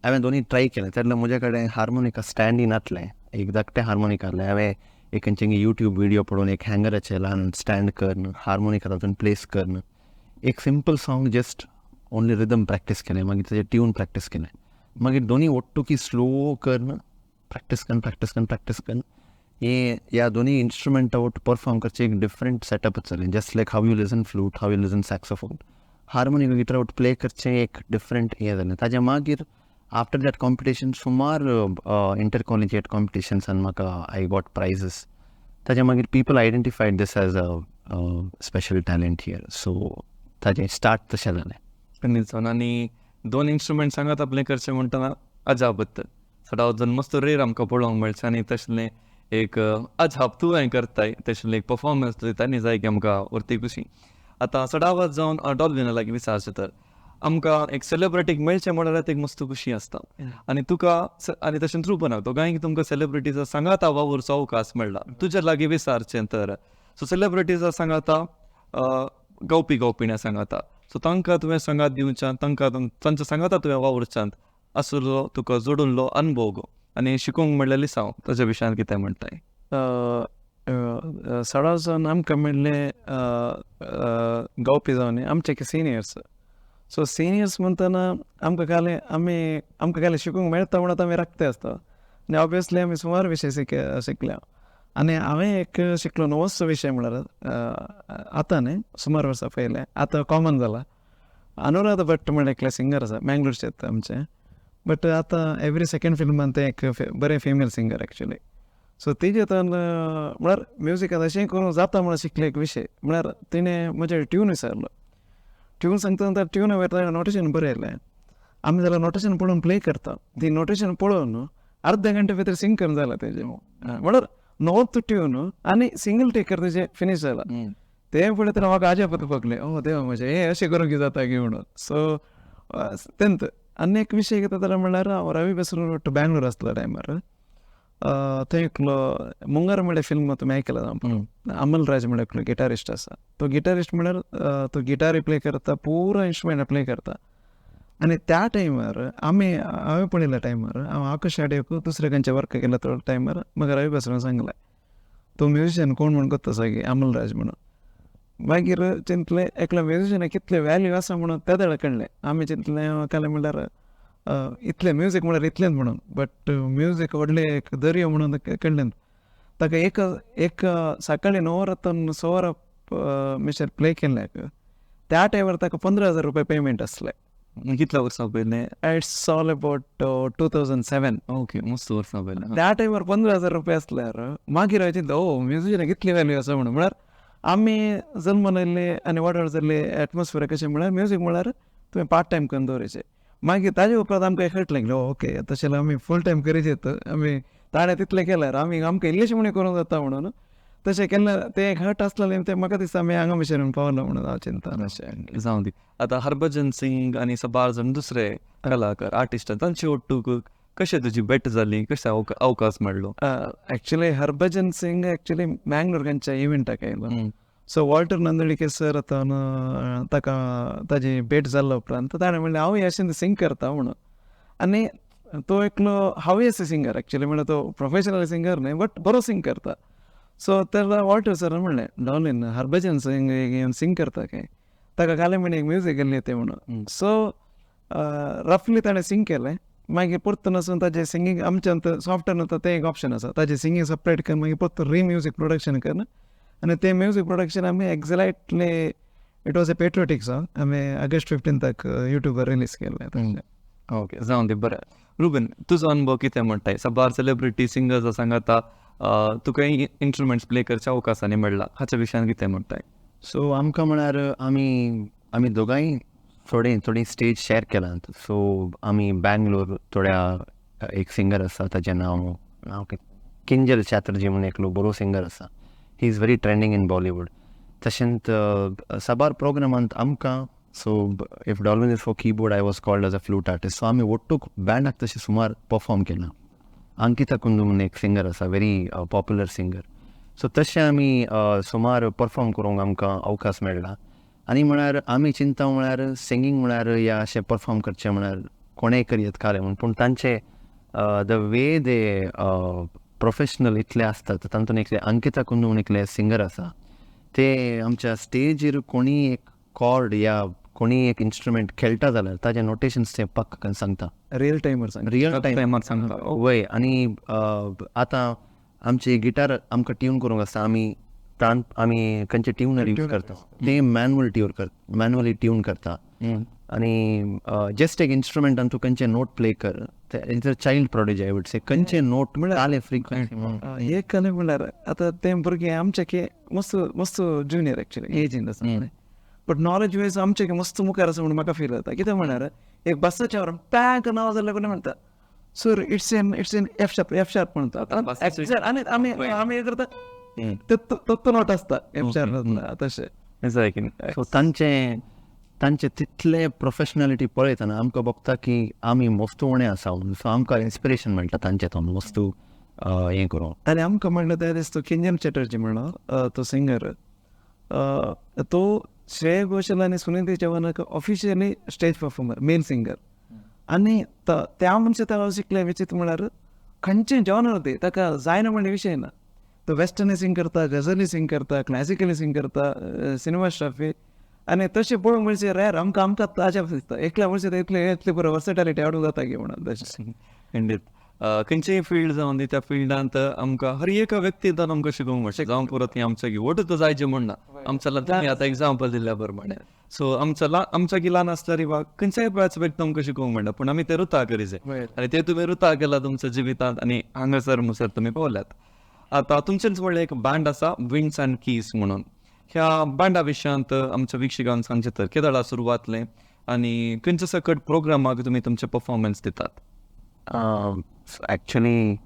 हांवें दोनी ट्राय केलें. तेन्ना म्हजे कडेन हार्मोनिका स्टँडीन नासलें. एक धाकटें हार्मोनिका आहलें. हांवें एक खंयचें यूट्यूब विडियो पळोवन एक हँगराचेर ल्हान स्टँड करन, हार्मोनिका तातूंत प्लेस करन, एक simple song just only rhythm practice केलें. मागीर तेजें ट्यून प्रॅक्टीस केलें. मागीर दोनी ओट्टुकी स्लो करन प्रॅक्टीस करन हे ह्या दोनी इंस्ट्रुमेंटा वट परफॉर्म करचें एक डिफरंट सेटअप जालें. Just like how you listen flute, how you listen saxophone, harmonica guitar वट प्ले करचें एक डिफरंट हें जालें. ताज्या मागीर आफ्टर दॅट कॉम्पिटिशन सुमार इंटर कॉलेजिएट कॉम्पिटिशन्सान म्हाका आय गॉट प्रायजीस. ताज्या मागीर people identified this as a special talent here. So ताजें स्टार्ट तशें जालें. खंयच आनी दोन इंस्ट्रुमेंट सांगात प्ले करचें म्हणटना अजापत सडा वचून मस्त रेर आमकां पळोवंक मेळचें. आनी तसलें एक अजाप तूं हें करताय तसलें एक परफॉर्मन्स दिता आनी जाय की आमकां उरती खुशी. आतां सडावत जावन डॉल्विना लागीं विचारचें तर आमकां एक सेलिब्रिटीक मेळचें म्हणल्यार एक मस्त खुशी आसता. आनी तुका आनी तशें थ्रू पण तो गायक तुमकां सेलिब्रिटीचा सांगाता वावरचो अवकाश मेळ्ळा. तुज्या लागीं विचारचें तर सो सेलिब्रिटीचा सांगाता गावपिण्या सांगाता. सो तांकां तुवें सांगात दिवच्यान, तांकां तांच्या सांगाता तुवें वावरच्यान आसलो तुका जोडूनलो अनुभव गो आनी शिकूंक म्हणल्यार लिसांव ताच्या विशयान कितें म्हणटाय? सडा वचून आमकां मेळ्ळें गावपी जावन आमचे सिनियर्स. सो सिनियर्स म्हणटना आमकां काले शिकूंक मेळटा म्हणून आमी राखते आसता. आनी ऑब्वियसली आमी सुमार विशय शिकल्या. आनी हांवें एक शिकलो नवोचो विशय म्हणल्यार आतां न्ही सुमार वर्सां पयलें आतां कॉमन जाला. अनुराधा भट्ट म्हणून एकले सिंगर आसा, मँगलोरचे आमचे. बट आतां एवरी सेकंड फिल्मान ते एक बरें फेमस सिंगर एक्चुली. सो तेजे म्हळ्यार म्युजिकांत अशें करूं जाता म्हणून शिकले एक विशय म्हळ्यार तिणें म्हजे ट्यून विचारलो. ट्यून सांगता ट्यून वयर नोटेशन बरयलें. आमी जाल्यार नोटेशन पळोवन प्ले करता. ती नोटेशन पळोवन अर्धे घंटे भितर सिंग करून जालां तेजें. म्हळ्यार नवोच ट्यून आनी सिंगल टेकर तेजें फिनीश जाला. ते फुडें तर म्हाका अजाप पकले. ओ देवा म्हजें हें अशें करूंक जाता की म्हणून. सो तेंत आनी एक विशय कितें जाल्यार म्हणल्यार हांव रवी बेसरून बँगलोर आसलो टायमार. थंय एकलो मुंगार म्हणल्यार फिल्म तुमी आयकला अमल राज म्हणल्यार एकलो गिटारिस्ट आसा. तो गिटारिस्ट म्हणल्यार तो गिटारी प्ले करता, पुरो इंस्ट्रुमेंट प्ले करता. आनी त्या टायमार हांवें पळयल्या टायमार हांव आकाश आडेक दुसरे खंयचे वर्क केला तो टायमार म्हाका रवी बेसरून सांगलें तो म्युजिशियन कोण म्हणून करता सागे अमल राज म्हणून. मागीर चिंतलें एकलो म्युजिशियनाक कितले वॅल्यू आसा म्हणून त्या वेळा कळ्ळें. आमी चिंतलें काले म्हणल्यार इतलें म्युजीक म्हणल्यार इतलेंच म्हणून. बट म्युजीक व्हडलें एक दर्यो म्हणून कळ्ळें. ताका एक सकाळीं 9 वरांतून 6 वरां मिशन प्ले केल्ल्याक त्या टायमार ताका 15,000 रुपया पेमेंट आसलें. कितल्या वर्सां पयलें? It's all about 2007. ओके, मस्त वर्सां पयलें. त्या टायमार 15,000 रुपया आसल्यार मागीर हांवें चिंतलें ओ म्युजिशियनाक कितली वॅल्यू आसा म्हणून. म्हळ्यार आमी जल्मून येयल्ले आनी व्हड जाल्ले एटमॉस्फियर कशें म्हळ्यार म्युजीक म्हळ्यार तुवें पार्ट टायम करून दवरचें. मागीर ताजे उपरांत आमकां कळटलें ओके तशें जाल्यार आमी फूल टायम करीत आमी ताणें तितलें केल्यार आमकां इल्लेशें म्हणून करूंक जाता म्हणून तशें केल्यार तें एक हट आसलेलें तें म्हाका दिसता आमी हांगा मेरेन पावलो म्हणून हांव चिंतता. अशें जावं दी. आतां हरभजन सिंग आनी साबार जाण दुसरे कलाकार आर्टिस्ट तांचे ओट्टूक कशें तुजी भेट जाली, कशें अवकाश मेळ्ळो? एक्चुली हरभजन सिंग एक्चुली मँगलोर खंयच्या इव्हेंटाक आयलो. सो वॉल्टर नंदळीकर सर ताका ताजी भेट जाल्लो उपरांत ताणें म्हणलें हांवूय अशें सिंग करता म्हणून. आनी तो एकलो हांवूय अशें सिंगर एक्चुली म्हणल्यार तो प्रोफेशनल सिंगर न्ही बट बरो सिंग करता. सो तेन्ना वॉल्टर सरान म्हणलें डॉलिन हरभजन सिंग घेवन सिंग करता काय ताका घालें म्हण एक म्युजीक गेल्ली ते म्हणून. सो रफली ताणें सिंग केलें. मागीर परतून वचून ताजें सिंगींग आमच्या सॉफ्टवेअर न्हू तें एक ऑप्शन आसा ताजें सिंगींग सेपरेट करून मागीर परतून म्युजीक प्रोडक्शन करून आनी तें म्युजीक प्रोडक्शन आमी exactly it was a patriotic song आमी ऑगस्ट 15 युट्यूबार रिलीज केल्लें. ओके, जावं दी. बरें रुबन, तुजो अनुभव कितें म्हणटाय? साबार सेलिब्रिटी सिंगर्स सांगाता तुका इंस्ट्रुमेंट्स प्ले करच्या अवकाशांनी मेळ्ळा, हाच्या विशयान कितें म्हणटाय? सो आमकां म्हळ्यार आमी दोगांय थोडी स्टेज शेअर केला. सो आमी बँगलोर थोड्या एक सिंगर आसा ताचें नांव किंजल चॅटर्जी म्हणून एकलो बरो सिंगर आसा. He is very trending in Bollywood. तशेंच साबार प्रोग्रामांत आमकां so if Dolwin is for keyboard I was called as a flute artist. So आमी ओट्टूक बँडाक तशें सुमार परफॉर्म केलां. अंकिता कुंदू म्हणून एक सिंगर आसा, व्हेरी पॉप्युलर सिंगर. सो तशें आमी सुमार परफॉर्म करूंक आमकां अवकाश मेळ्ळा. आनी म्हळ्यार आमी चिंता म्हळ्यार सिंगींग म्हळ्यार या अशें परफॉर्म करचें म्हळ्यार कोणेंय करी येतकालें म्हूण. पूण तांचे द वे दे प्रोफेशनल इतले आसतात. तातूंत एकले अंकिता कुंदू म्हणून एकले सिंगर आसा, ते आमच्या स्टेजीर कोणी एक कॉर्ड या कोणी एक इन्स्ट्रुमेंट खेळटा जाल्यार ताजे नोटेशन्स ते पक्क सांगता. रियल टायमर सांग रियल टायमार सांगता. वय. आनी आतां आमची गिटार आमकां ट्यून करूंक आसता, आमी खंयचे ट्यूनर यूज करता ते मॅन्युअली ट्यून करता. आनी जस्ट एक इन्स्ट्रुमेंटान तूं खंयचे नोट प्ले कर, ते चायल्ड प्रोडिजी आय वूड से खंयचे नोट म्हळ्यार फ्रिक्वेन्सी हे कले म्हणल्यार आतां ते भुरगे आमचे के मस्त ज्युनियर एक्चुअली एजीन आसा. बट नॉलेज वायज आमचे मस्त मुखार आसा म्हणून म्हाका फील जाता. कित्याक म्हळ्यार एक बसाच्या व्हरून पॅक नांव जाल्यार कोणी म्हणटा sir it's in F sharp म्हणटा. आनी आमी करता तो नोट आसता एफ शार्प तशें. सो तांचे तितले प्रोफेशनॅलिटी पळयतना आमकां भोगता की आमी मस्तू उणे आसा. सो आमकां इन्स्पिरेशन मेळटा तांचे तो मस्तू हें करूं. आनी आमकां म्हणटा ते दिसता किंजल चॅटर्जी म्हणून तो सिंगर, तो श्रेया घोषाल आनी सुनील चव्हाणाक officially stage performer male singer. आनी त्या मनशा ताका शिकले विचित्र म्हळ्यार खंयचें जॉनर ते ताका जायना म्हणणे विशय ना. तो वेस्टर्नी सिंग करता, गझली सिंग करता, क्लासिकली सिंग करता, सिनेमा स्टाफी. आनी तशें पळोवंक म्हणजे रॅर आमकां ताज्या दिसता. एकल्या म्हणजे इतले बरो वर्सेटॅलिटी हाडूंक जाता की म्हणून तशें. खंडीत खंयचेय फील्ड जावन दी त्या फिल्डांत आमकां हर एका व्यक्तींतल्यान आमकां शिकूंक मेळटा. जावं परत आमच्या वोटूच जायचें म्हणना. आमच्या तुमी आतां एग्जाम्पल दिल्ल्या प्रमाणे सो आमच्या की ल्हान आसल्यार वा खंयच्याय एस्पेक्ट आमकां शिकूंक मेळटा. पूण आमी ते रुता करी जाय आनी ते तुमी रुता केला तुमच्या जिवितांत आनी हांगासर मुसर तुमी पावल्यात. आतां तुमचेच व्हडलें एक बँड आसा विंड्स अँड कीज म्हणून. ह्या बँडा विशयांत आमच्या विक्षकांक सांगचें तर केदळा सुरवातलें आनी खंयच्या सकट प्रोग्रामाक तुमी तुमचे परफॉर्मन्स दितात. एक्चुअली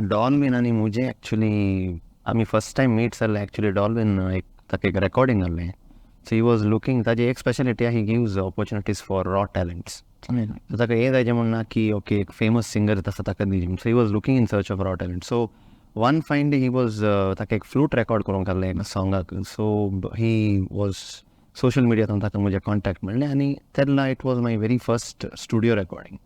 डॉल्विन आनी मुजे एक्चुअली आमी फर्स्ट टायम मीट जाल्ले. एक्चुअली डॉल्विन ताका एक रेकॉर्डिंग जाल्लें. सो ही वॉज लुकींग, ताजी एक स्पेशलिटी आहा, he gives opportunities for raw talents. So ताका हे जायचें म्हणना की ओके एक फेमस सिंगर आसा ताका दिवं. So he was looking in search of raw talent. So one fine day he was ताका एक फ्लूट रेकॉर्ड करूंक आहलें एका सॉंगाक. सो ही वॉज सोशल मिडियांतून ताका म्हजे कॉन्टॅक्ट मेळ्ळे आनी तेन्ना it was my very first studio recording.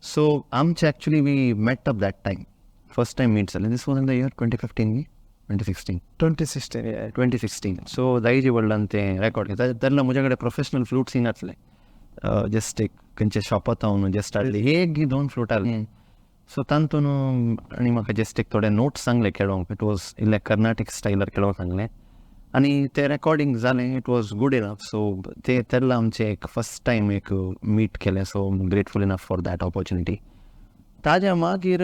So आमचे actually we met up that time, first time meet जालें. This was in the year 2015 2016. So दाईजी वडलान तें रेकॉर्ड केलें. तेन्ना म्हजे कडेन प्रोफेशनल फ्लूट्स नासले. जस्ट एक खंयचे शॉपांत हांव जस्ट हाडली एक 2 फ्लूट आहले. सो तातूंत आनी म्हाका जस्ट एक थोडे नोट्स सांगले खेळोंक. इट वॉज इल्ले कर्नाटीक स्टायलार खेळोंक सांगलें आनी तें रेकॉर्डिंग जालें. It was good enough. So ते तेन्ना आमचे एक फर्स्ट टायम एक मीट केलें. So grateful enough for that opportunity. ताज्या मागीर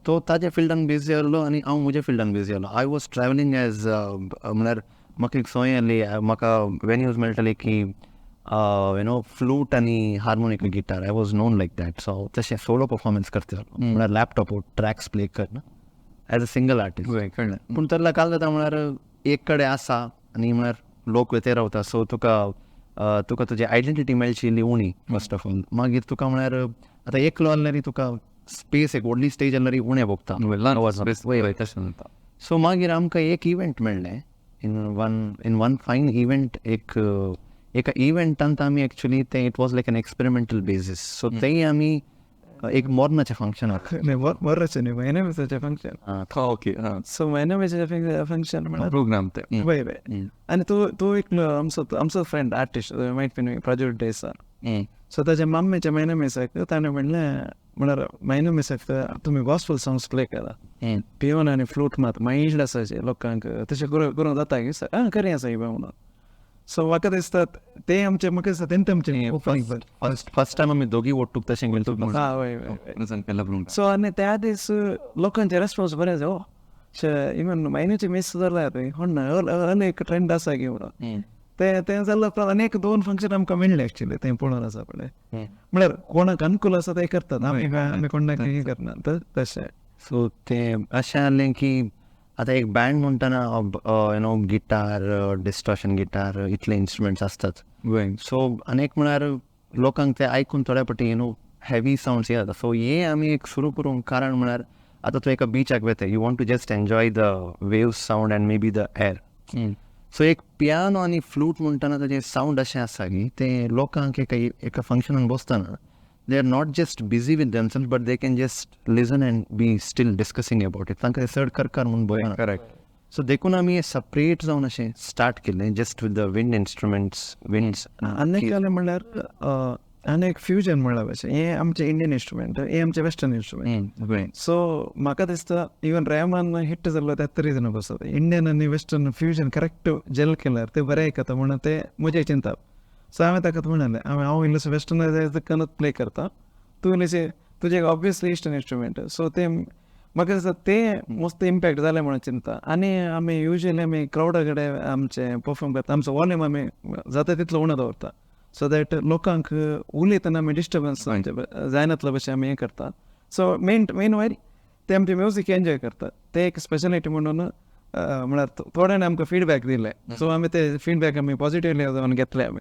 तो ताज्या फिल्डान बिजी आसलो आनी हांव म्हज्या फिल्डान बिजी आसलो. आय वॉज ट्रॅवलिंग एज म्हळ्यार म्हाका एक संवय आसली. म्हाका वेन्यूज मेळटाले की फ्लूट आनी harmonic guitar. I was non like that. So तशें सोलो परफॉर्मन्स करता म्हळ्यार लॅपटॉप ट्रॅक्स प्ले करना एज अ सिंगल आर्टिस्ट. पूण तेन्ना काल जाता म्हळ्यार एक कडेन आसा आनी म्हळ्यार लोक वेते रावता. सो तुका तुजी आयडेंटिटी मेळची इल्ली उणी फर्स्ट ऑफ ऑल. मागीर तुका म्हळ्यार आतां एकलो आसल्यार तुका स्पेस एक व्हडली स्टेज आसल्यार उणें भोगता. सो मागीर आमकां एक इव्हेंट मेळ्ळें इन वन फायन इव्हेंट. एका इव्हेंटांत आमी एक्चुली तें it was like an experimental basis. So तें आमी एक मोर्नाचें फंक्शन मोर्राचें न्ही मायनमेसाचें फंक्शन. ओके सो मायनमेसाचें फंक्शन म्हळ्यार प्रोग्राम ते वय आनी तो एक आमचो फ्रेंड आर्टिस्ट मायट बी प्राजक्त देसाय. सो ताच्या माम्मेच्या मायनमेसाक ताणें म्हणलें म्हळ्यार मायनमेसाक तुमी गॉस्पल सॉंग्स प्ले करा. पियोन आनी फ्लूट मात मायल्ड आसाचे लोकांक तशें करूंक जाता की करी आसा ही म्हणून. सो म्हाका दिसता ते आमचे म्हाका दिसता तेंच आमचें फर्स्ट टायम आमी दोगी ओट्टूक तशें गेलो. सो आनी त्या दीस लोकांचे रेस्पॉन्स बरें जाय. इवन मायन्यूचे मिस जाल्यार कोण ना एक ट्रेंड आसा की म्हणून. ते जाल्लो उपरांत आनीक 2 फंक्शन आमकां मेळ्ळे एक्चुली थंय पळोवन आसा पळय. म्हळ्यार कोणाक अनुकूल आसा ते करतात, आमी कोणाक हें करना तशें. सो ते अशें जाल्लें की आतां एक बँड म्हणटाना गिटार, डिस्टॉर्शन गिटार इतले इन्स्ट्रुमेंट्स आसतात. सो आनीक म्हळ्यार लोकांक ते आयकून थोड्या फावटी हेवी सावंड्स येता. सो हे आमी एक सुरू करूंक कारण म्हळ्यार आतां तूं एका बिचाक वेता, you want to just enjoy the waves sound and maybe the air. So एक पियानो आनी फ्लूट म्हणटाना ताजें सावंड अशें आसा की ते लोकांक एका फंक्शनान बसतना they are not just busy with themselves, but they can just listen and be still discussing about it. तांकां चड करकार म्हणून भंय ना. करेक्ट. सो देखून आमी सेपरेट जावन अशें स्टार्ट केल्लें just with the wind instruments. आनीक जालें म्हणल्यार आनीक फ्युजन म्हणल्यार अशें हें आमचें इंडियन इंस्ट्रुमेंट, हें आमचें वेस्टर्न इंस्ट्रुमेंट. सो म्हाका दिसता इवन रेहमान हिट जाल्लो त्याच रिजन बसत इंडियन आनी वेस्टर्न फ्युजन करेक्ट जेल केल्यार ते बरें आयकता म्हणून ते म्हजे चिंता. सो हांवें ताका म्हणलें हांव इल्लेशें वेस्टर्नायज कनूच प्ले करता, तूं इल्लेशें तुजें ऑब्वियसली इश्टन इंस्ट्रुमेंट. सो ते म्हाका दिसता ते मस्त इम्पॅक्ट जालें म्हणून चिंता. आनी आमी युजली आमी क्रावडा कडेन आमचें परफॉर्म करता, आमचो वॉल्यूम आमी जाता तितलो उणो दवरता, सो दॅट लोकांक उलयतना आमी डिस्टर्बन्स जायनातलो भशेन आमी हें करता. सो मेन वायट ते आमचें म्युजीक एन्जॉय करतात, ते एक स्पेशलिटी म्हणून म्हळ्यार थोड्यान आमकां फिडबॅक दिले. सो आमी ते फिडबॅक आमी पॉजिटिवली जावन घेतले आमी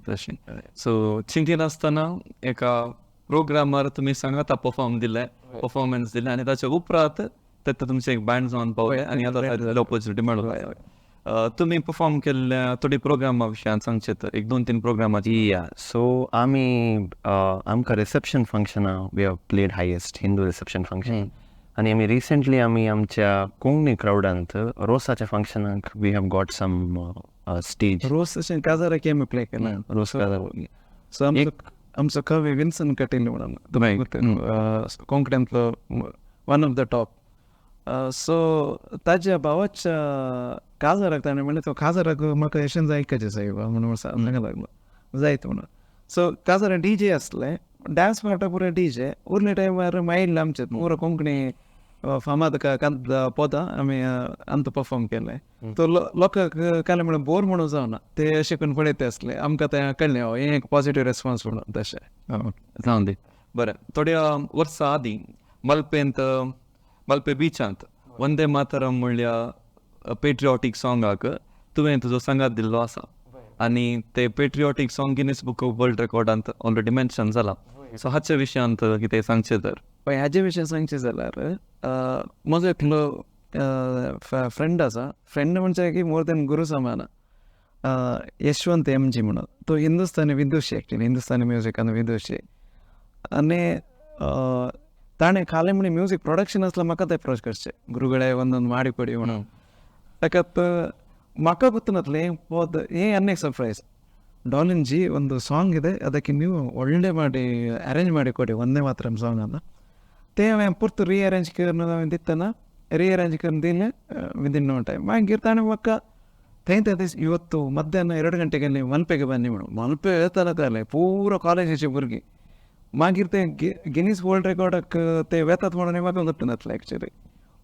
तशें. सो चिंतीन आसतना एका प्रोग्रामार तुमी सांगाता परफॉर्मन्स दिले आनी ताच्या उपरांत तें तुमचें एक बँड जावन पावलें आनी आतां ऑपॉर्च्युनिटी मेळ्ळो. तुमी परफॉर्म केल्ल्या थोडी प्रोग्रामा विशयान सांगचे तर एक 2-3 प्रोग्रामाची. सो आमकां रिसेप्शन फंक्शना we have played highest Hindu reception function. आनी आमी रिसेंटली आमी आमच्या कोंकणी क्रावडांत रोसाच्या फंक्शनाक we have got some stage. रोस अशें काजाराक आमी प्ले केला. रोस काजार. सो आमचो कवी विन्सन कटेल म्हणून कोंकण्यांतलो one of the top. So ताज्या भावाच्या काजाराक ताणें म्हणलें तो काजाराक म्हाका एशें जायकाचें सायबा म्हणून सांगूंक लागलो जायत म्हणून. सो काजारा DJ आसले, डान्स पार्टा पुरो DJ, उरले टायमार मायिल्ले आमचे पुरो कोंकणी फामाद कांत पोदां आमी आमकां परफॉर्म केलें. तो लोकांक कांय म्हणून बोर म्हणून जावना, ते अशें करून पळयते आसले. आमकां तें कळ्ळें हें एक पॉजिटीव रेस्पॉन्स म्हणून तशें जावन दी. बरें, थोड्या वर्सां आदीं मल्पे बिचांत वंदे मातरम म्हणल्या पेट्रिऑटीक सॉंगाक तुवें तुजो सांगात दिल्लो आसा आनी ते patriotic song Guinness book of world रेकॉर्डांत ऑलरेडी मेन्शन जाला. सो हाचे विशयांत कितें सांगचें तर? पळय हाचे विशय सांगचें जाल्यार म्हजो एकलो फ्रेंड आसा, फ्रेंड म्हणजे की मोर दॅन गुरू समान, यशवंत MG म्हणून. तो हिंदुस्तानी विदुशी, एक्चुली हिंदुस्तानी म्युजिकान विदुशी. आनी ताणें खालें म्हणे म्युजीक प्रोडक्शन आसल्यार म्हाका ते अप्रोच करचें, गुरुगडे ಒಂದೊಂದು ಮಾಡಿಕೊಡಿ म्हणून. ताका म्हाका ಗೊತ್ತಿನತ್ಲೆ हें आनी एक ಸರ್ಪ್ರೈಸ್. ಡಾಲಿನ್ ಜಿ ಒಂದು ಸಾಂಗ್ ಇದೆ, ಅದಕ್ಕೆ ನೀವು ಒಳ್ಳೆ ಮಾಡಿ ಅರೇಂಜ್ ಮಾಡಿ ಕೊಡಿ ಒಂದೇ ಮಾತ್ರ ಸಾಂಗ್ ಅನ್ನ. ते हांवें पुरतो रिअरेंज करून हांवें दिताना रिअरेंज करून दिलें विदीन नो टायम. मागीर ताणें म्हाका थंय त्या दीस ಇವತ್ತು ಮಧ್ಯಾಹ್ನ 2 ಗಂಟೆಗೆ ನೀವು ಮಲ್ಪೆಗೆ ಬನ್ನಿ म्हणून. मल्पे येताना जालें पुरो कॉलेजीचे भुरगीं. मागीर ते गिनीस वर्ल्ड रेकॉर्डाक ते वेतात म्हणून म्हाका ಗೊತ್ತಿನತ್ಲೆ एक्चुली.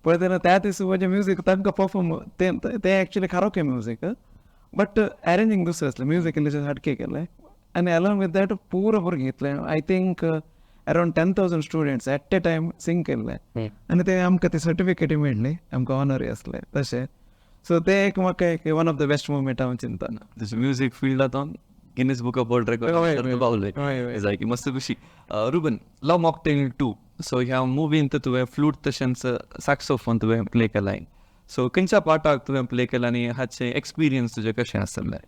पळय तेन्ना त्या दीस म्हजें म्युजीक तांकां परफॉर्म ते एक्चुली खारोके म्युजीक, बट अरेंजींग दुसरें आसलें, म्युजीक इल्लेशें हटके केलें. आनी अलॉंग विथ दॅट पुरो भुरगीं इतलें I think around 10,000 students at a time sing केल्ले. आनी ते आमकां ती सर्टिफिकेटी मेळ्ळी, आमकां ऑनरी आसलें तशें. सो ते एक म्हाका एक one of the best movement हांव चिंतना. तुजें म्युजीक फिल्डांत Guinness book of world record पावलें जाय मस्त खुशी. रुबन, लव मॉकटेल 2, सो ह्या मुवींत तुवें फ्लूट तशेंच सॅक्सोफोन तुवें प्ले केलाय. सो खंयच्या पार्टाक तुवें प्ले केला आनी हाचें एक्सपिरियन्स तुजें कशें आसलें?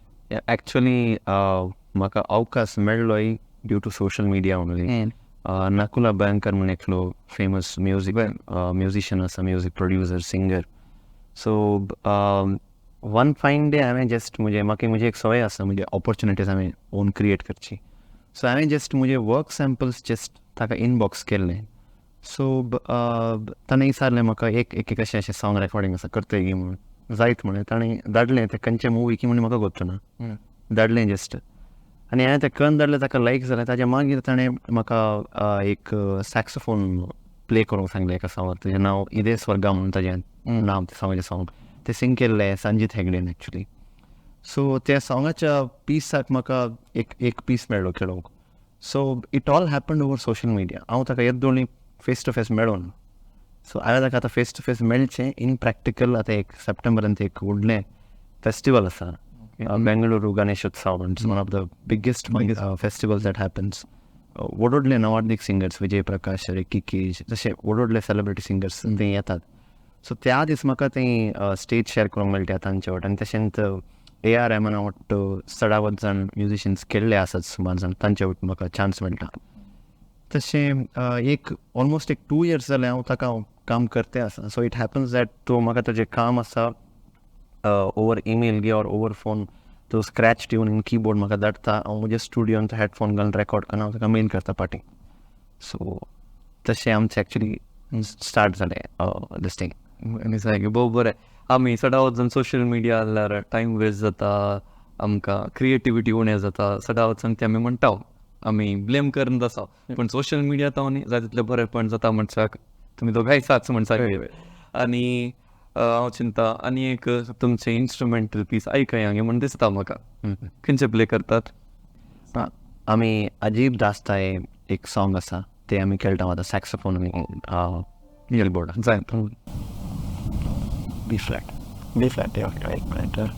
एक्चुली म्हाका अवकाश मेळ्ळोय due to social media only. नकुला बैंकर म्हणून एकलो फेमस म्युझिशियन आसा, music producer, singer. So one fine day हांवें जस्ट म्हजी एक सवय आसा, म्हणजे ऑपॉर्च्युनिटीज हांवें ओन क्रिएट करची. सो हांवें जस्ट म्हजे वर्क सॅम्पल्स जस्ट ताका इनबॉक्स केल्ले. सो ताणें विचारलें म्हाका एक अशें सॉंग रेकॉर्डिंग आसा करतय गी म्हणून, जायत म्हणून. ताणें धाडलें ते खंयचे मुवी की म्हणून म्हाका गोत्तुना, धाडलें जस्ट. आनी हांवें तें कन्न धाडलें, ताका लायक जालें. ताच्या मागीर ताणें म्हाका एक सॅक्सोफोन प्ले करूंक सांगलें एका सॉंगार. तेजें नांव इदे स्वर्गा म्हणून ताजें नांव, ते सॉंगाचें सॉंग. ते सिंग केल्लें संजीत हेगडेन एक्चुली. सो त्या सॉंगाच्या पिसाक म्हाका एक पीस मेळ्ळो खेळोंक. So it all happened over social media. हांव ताका येद दोळी फेस टू फेस मेळोन. सो हांवें ताका आतां फेस टू फेस मेळचें इन प्रॅक्टिकल. आतां एक सप्टेंबरांत एक व्हडलें फेस्टिवल आसा, Bengaluru Ganeshotsav. It's one of the biggest festivals that happens. व्हडले नवार्दीक सिंगर्स विजय प्रकाश, रिकी केज, जशे व्हडले सेलिब्रिटी सिंगर्स थंय येतात. सो त्या दीस म्हाका थंय स्टेज शेअर करूंक मेळटा तांचे वाट. आनी तशेंच AR रहमाना वाटतो 17 जाण म्युझिशियन्स केल्ले आसात सुमार जाण, तांचे वाट म्हाका चान्स मेळटा. तशें एक ऑलमोस्ट 2 years जालें हांव ताका काम करते आसा. सो इट हॅपन्स दॅट तो म्हाका ताजें काम आसा ओवर ईमेल गे ऑर ओवर फोन, तो स्क्रॅच ट्यून इन कीबोर्ड म्हाका धाडटा. हांव म्हज्या स्टुडियोन हेडफोन घालून रेकॉर्ड करून हांव ताका मेल करता पाटी. सो तशें आमचें एक्चुली स्टार्ट जालें दिस थिंग. आनी सारकें बरोबर आहे. आमी 17 वचून सोशल मिडिया जाल्यार टायम वेस्ट जाता, आमकां क्रिएटिविटी उणें जाता. 17 वचून ते आमी म्हणटा आमी ब्लेम करन आसा, पूण सोशल मिडिया तो न्ही जाय तितलें बरेंपण जाता म्हणच्याक तुमी दोगांय साच म्हण सारकें. आनी हांव चिंता आनी एक तुमचें इन्स्ट्रुमेंटल पीस आयकय हांगे म्हण दिसता म्हाका. खंयचे प्ले करतात? आमी अजीब दास्ताय एक सॉंग आसा तें आमी खेळटा आतां सॅक्सोफोन आनी कीबोर्ड. जाय B flat, right.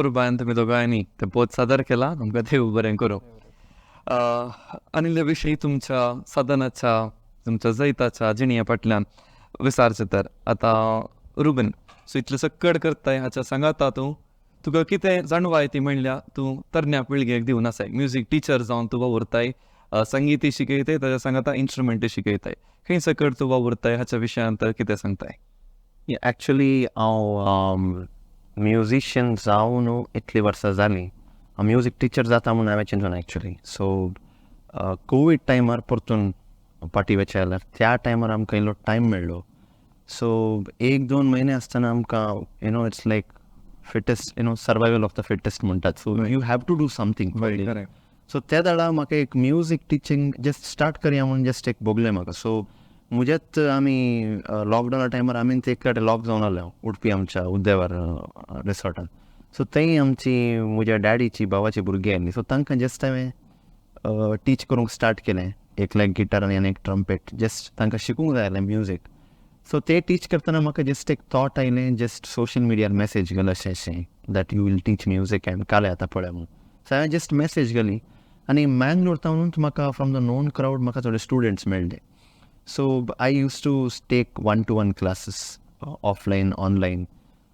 बायन तुमी दोगांयनी ते पोत सादर केला. तुमकां देव बरें करूं. अनिल विशयी तुमच्या साधनाच्या, तुमच्या जैताच्या जिणया फाटल्यान विचारचें तर आतां रुबन, सो इतलें सकड करताय हाच्या सांगाता तूं तुका कितें जाणवाय ती म्हणल्या तूं तरण्या पिळगेक दिवन आसाय. म्युजीक टिचर जावन तूं वावुरताय, संगीतय शिकयताय, ताच्या सांगाता इन्स्ट्रुमेंटूय शिकयताय. खंय सकड तूं वावुरताय हाच्या विशयांत कितें सांगताय? एक्चुली हांव म्युझिशियन जावन इतलीं वर्सां जालीं. हांव म्युजीक टिचर जाता म्हणून हांवें चिंतून एक्चुली. सो कोवीड टायमार परतून पाटी वेचे जाल्यार त्या टायमार आमकां इल्लो टायम मेळ्ळो. सो 1-2 म्हयने आसतना आमकां it's like fittest survival of the fittest म्हणटात. So you have to do something. So त्या दाडा म्हाका एक म्युजीक टिचींग जस्ट स्टार्ट करया म्हणून जस्ट एक भोगलें म्हाका. सो मुजेत आमी लॉकडावना टायमार आमी ते एक कडेन लॉक जावन आसले उडपी आमच्या उद्देवार रिसॉर्टान. सो थंय आमची म्हज्या डॅडीची भावाची भुरगीं आयलीं. सो तांकां जस्ट हांवें टीच करूंक स्टार्ट केलें. एक लायक गिटार आनी एक ट्रम्पेट. जस्ट तांकां शिकूंक जाय आसलें म्युजीक. सो ते टीच करतना म्हाका जस्ट एक थॉट आयलें, जस्ट सोशल मिडियार मॅसेज घाल अशें that you will teach music and काले आतां पळय म्हणून. सो हांवें जस्ट मॅसेज घाली आनी मँगलोर तावून म्हाका फ्रॉम द नोन क्रावड म्हाका थोडे स्टुडंट्स मेळ्ळे. So I use to take 1-to-1 classes offline online.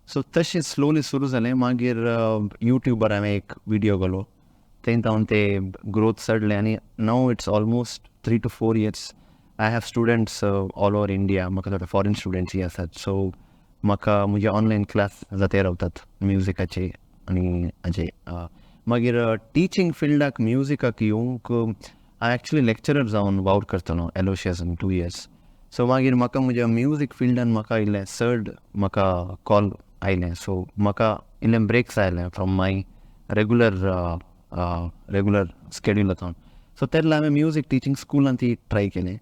So तशें स्लोली सुरू जालें. मागीर युट्यूबार हांवें एक विडियो घालो, थंय तावन ते ग्रोथ चडलें आनी now it's almost 3 to 4 years. I have students all over India. म्हाका थोडे फॉरेन स्टुडंट्सय आसात. सो म्हाका म्हजे ऑनलायन क्लास जाते रावतात म्युजिकाचे आनी हाचे. मागीर टिचींग फिल्डाक म्युजिकाक येवंक हांव एक्चुली लेक्चरर जावन वावर करतलो एलोशियस इन 2 years. सो मागीर म्हाका म्हज्या म्युजीक फिल्डान म्हाका इल्लें चड म्हाका कॉल आयलें. सो म्हाका इल्लें ब्रेक्स आयलें फ्रॉम माय रेगुलर स्केड्यूलांतून. सो तेन्ना हांवें म्युजीक टिचींग स्कुलान ती ट्राय केलें.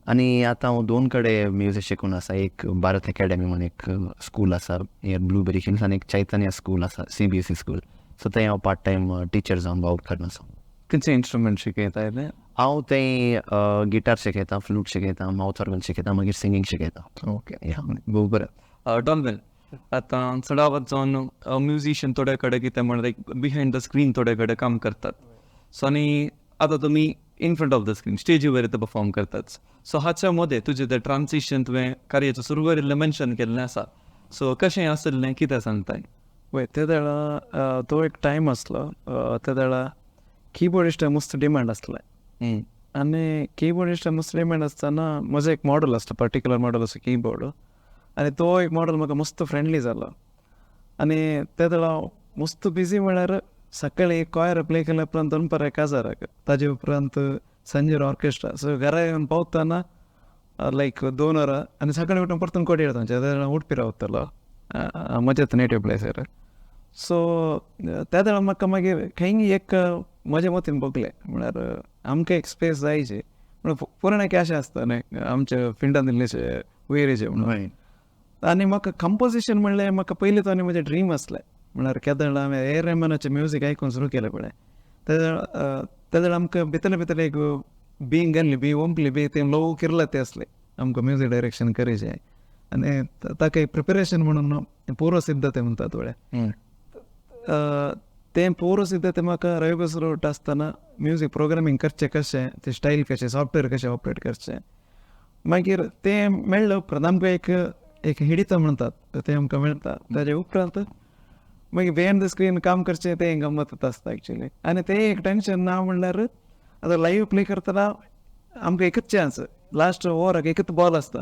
आनी आतां हांव 2 कडेन म्युजीक शिकून आसा. एक भारत अकॅडमी म्हणून एक स्कूल आसा हेर ब्लूबेरी हिल्स, आनी एक चैतन्य स्कूल आसा CBSE स्कूल. सो थंय हांव पार्ट टायम टिचर जावन वावर करना. खंयचे इन्स्ट्रुमेंट शिकयता इल्लें? हांव थंय गिटार शिकयतां, फ्लूट शिकयतां, माउथ ऑर्गन शिकयतां, मागीर सिंगींग शिकयतां. ओके खूब बरें. डॉल्विन, आतां चडावत जावन म्युझिशियन थोडे कडेन कितें म्हणल्यार एक बिहायंड द स्क्रीन थोडे कडेन काम करतात. सो आनी आतां तुमी in front of the screen स्टेजी वयर ते परफॉर्म करतात. सो हाच्या मदें तुजें तें ट्रान्सिशन तुवें कार्याचो सुरवात इल्लें मेन्शन केल्लें आसा. सो कशें आसलें, कितें सांगताय? वय ते वेळा तो एक टायम आसलो, त्या वेळा कीबोर्डिस्ट मस्त डिमांड आसलें. आनी कीबोर्डिस्ट मस्त डिमांड आसतना म्हजो एक मॉडल आसलो, पर्टिक्युलर मॉडल आसलो कीबोर्ड. आनी तो एक मॉडल म्हाका मस्त फ्रेंडली जालो. आनी त्या वेळा मस्त बिजी म्हळ्यार सकाळी कॉयर प्ले केल्या उपरांत दनपारां 1000 ताजे उपरांत संजेर ऑर्केस्ट्रा. सो घरा येवन पावतना लायक 2 वरां आनी सकाळी उठून परतून कोडी येतांचे उडपी रावतलो म्हज्याच नेटिव्ह प्लेसीर. सो त्या वेळा म्हाका मागीर खंय एक म्हजे मतीन बगलें म्हळ्यार आमकां एक स्पेस जायची म्हणून पुराणे कॅशे आसता न्हय आमच्या फिल्डान इल्लेशे वयरेचे म्हणून. आनी म्हाका कंपोजिशन म्हणलें म्हाका पयलीं तो आनी म्हजें ड्रीम आसलें. म्हळ्यार केन्ना हांवें ए रेहमानाचें म्युजीक आयकून सुरू केलें पळय. त्या वेळा आमकां भितरले भितर एक बींग गेल्ली बी ओंपली बी ते लोव किरला ते असले आमकां म्युजीक डायरेक्शन करीचें. आनी ताका एक प्रिपेरेशन म्हणून पूर्व सिद्धते म्हणटात पळय, तें पूर्व सिद्धते म्हाका रविवार सुरू आसतना म्युजीक प्रोग्रामींग करचें कशें, ते स्टायल कशें, सॉफ्टवेअर कशें ऑपरेट करचें. मागीर तें मेळ्ळें उपरांत आमकां एक हिडिता म्हणटात तें आमकां मेळटा. ताजे उपरांत मागीर बिहायंड द स्क्रीन काम करचें तें गंमत आसता एक्चुली. आनी तें एक टेन्शन ना म्हणल्यार आतां लायव्ह प्ले करतना आमकां एकच चान्स, लास्ट ओवराक एकच बॉल आसता,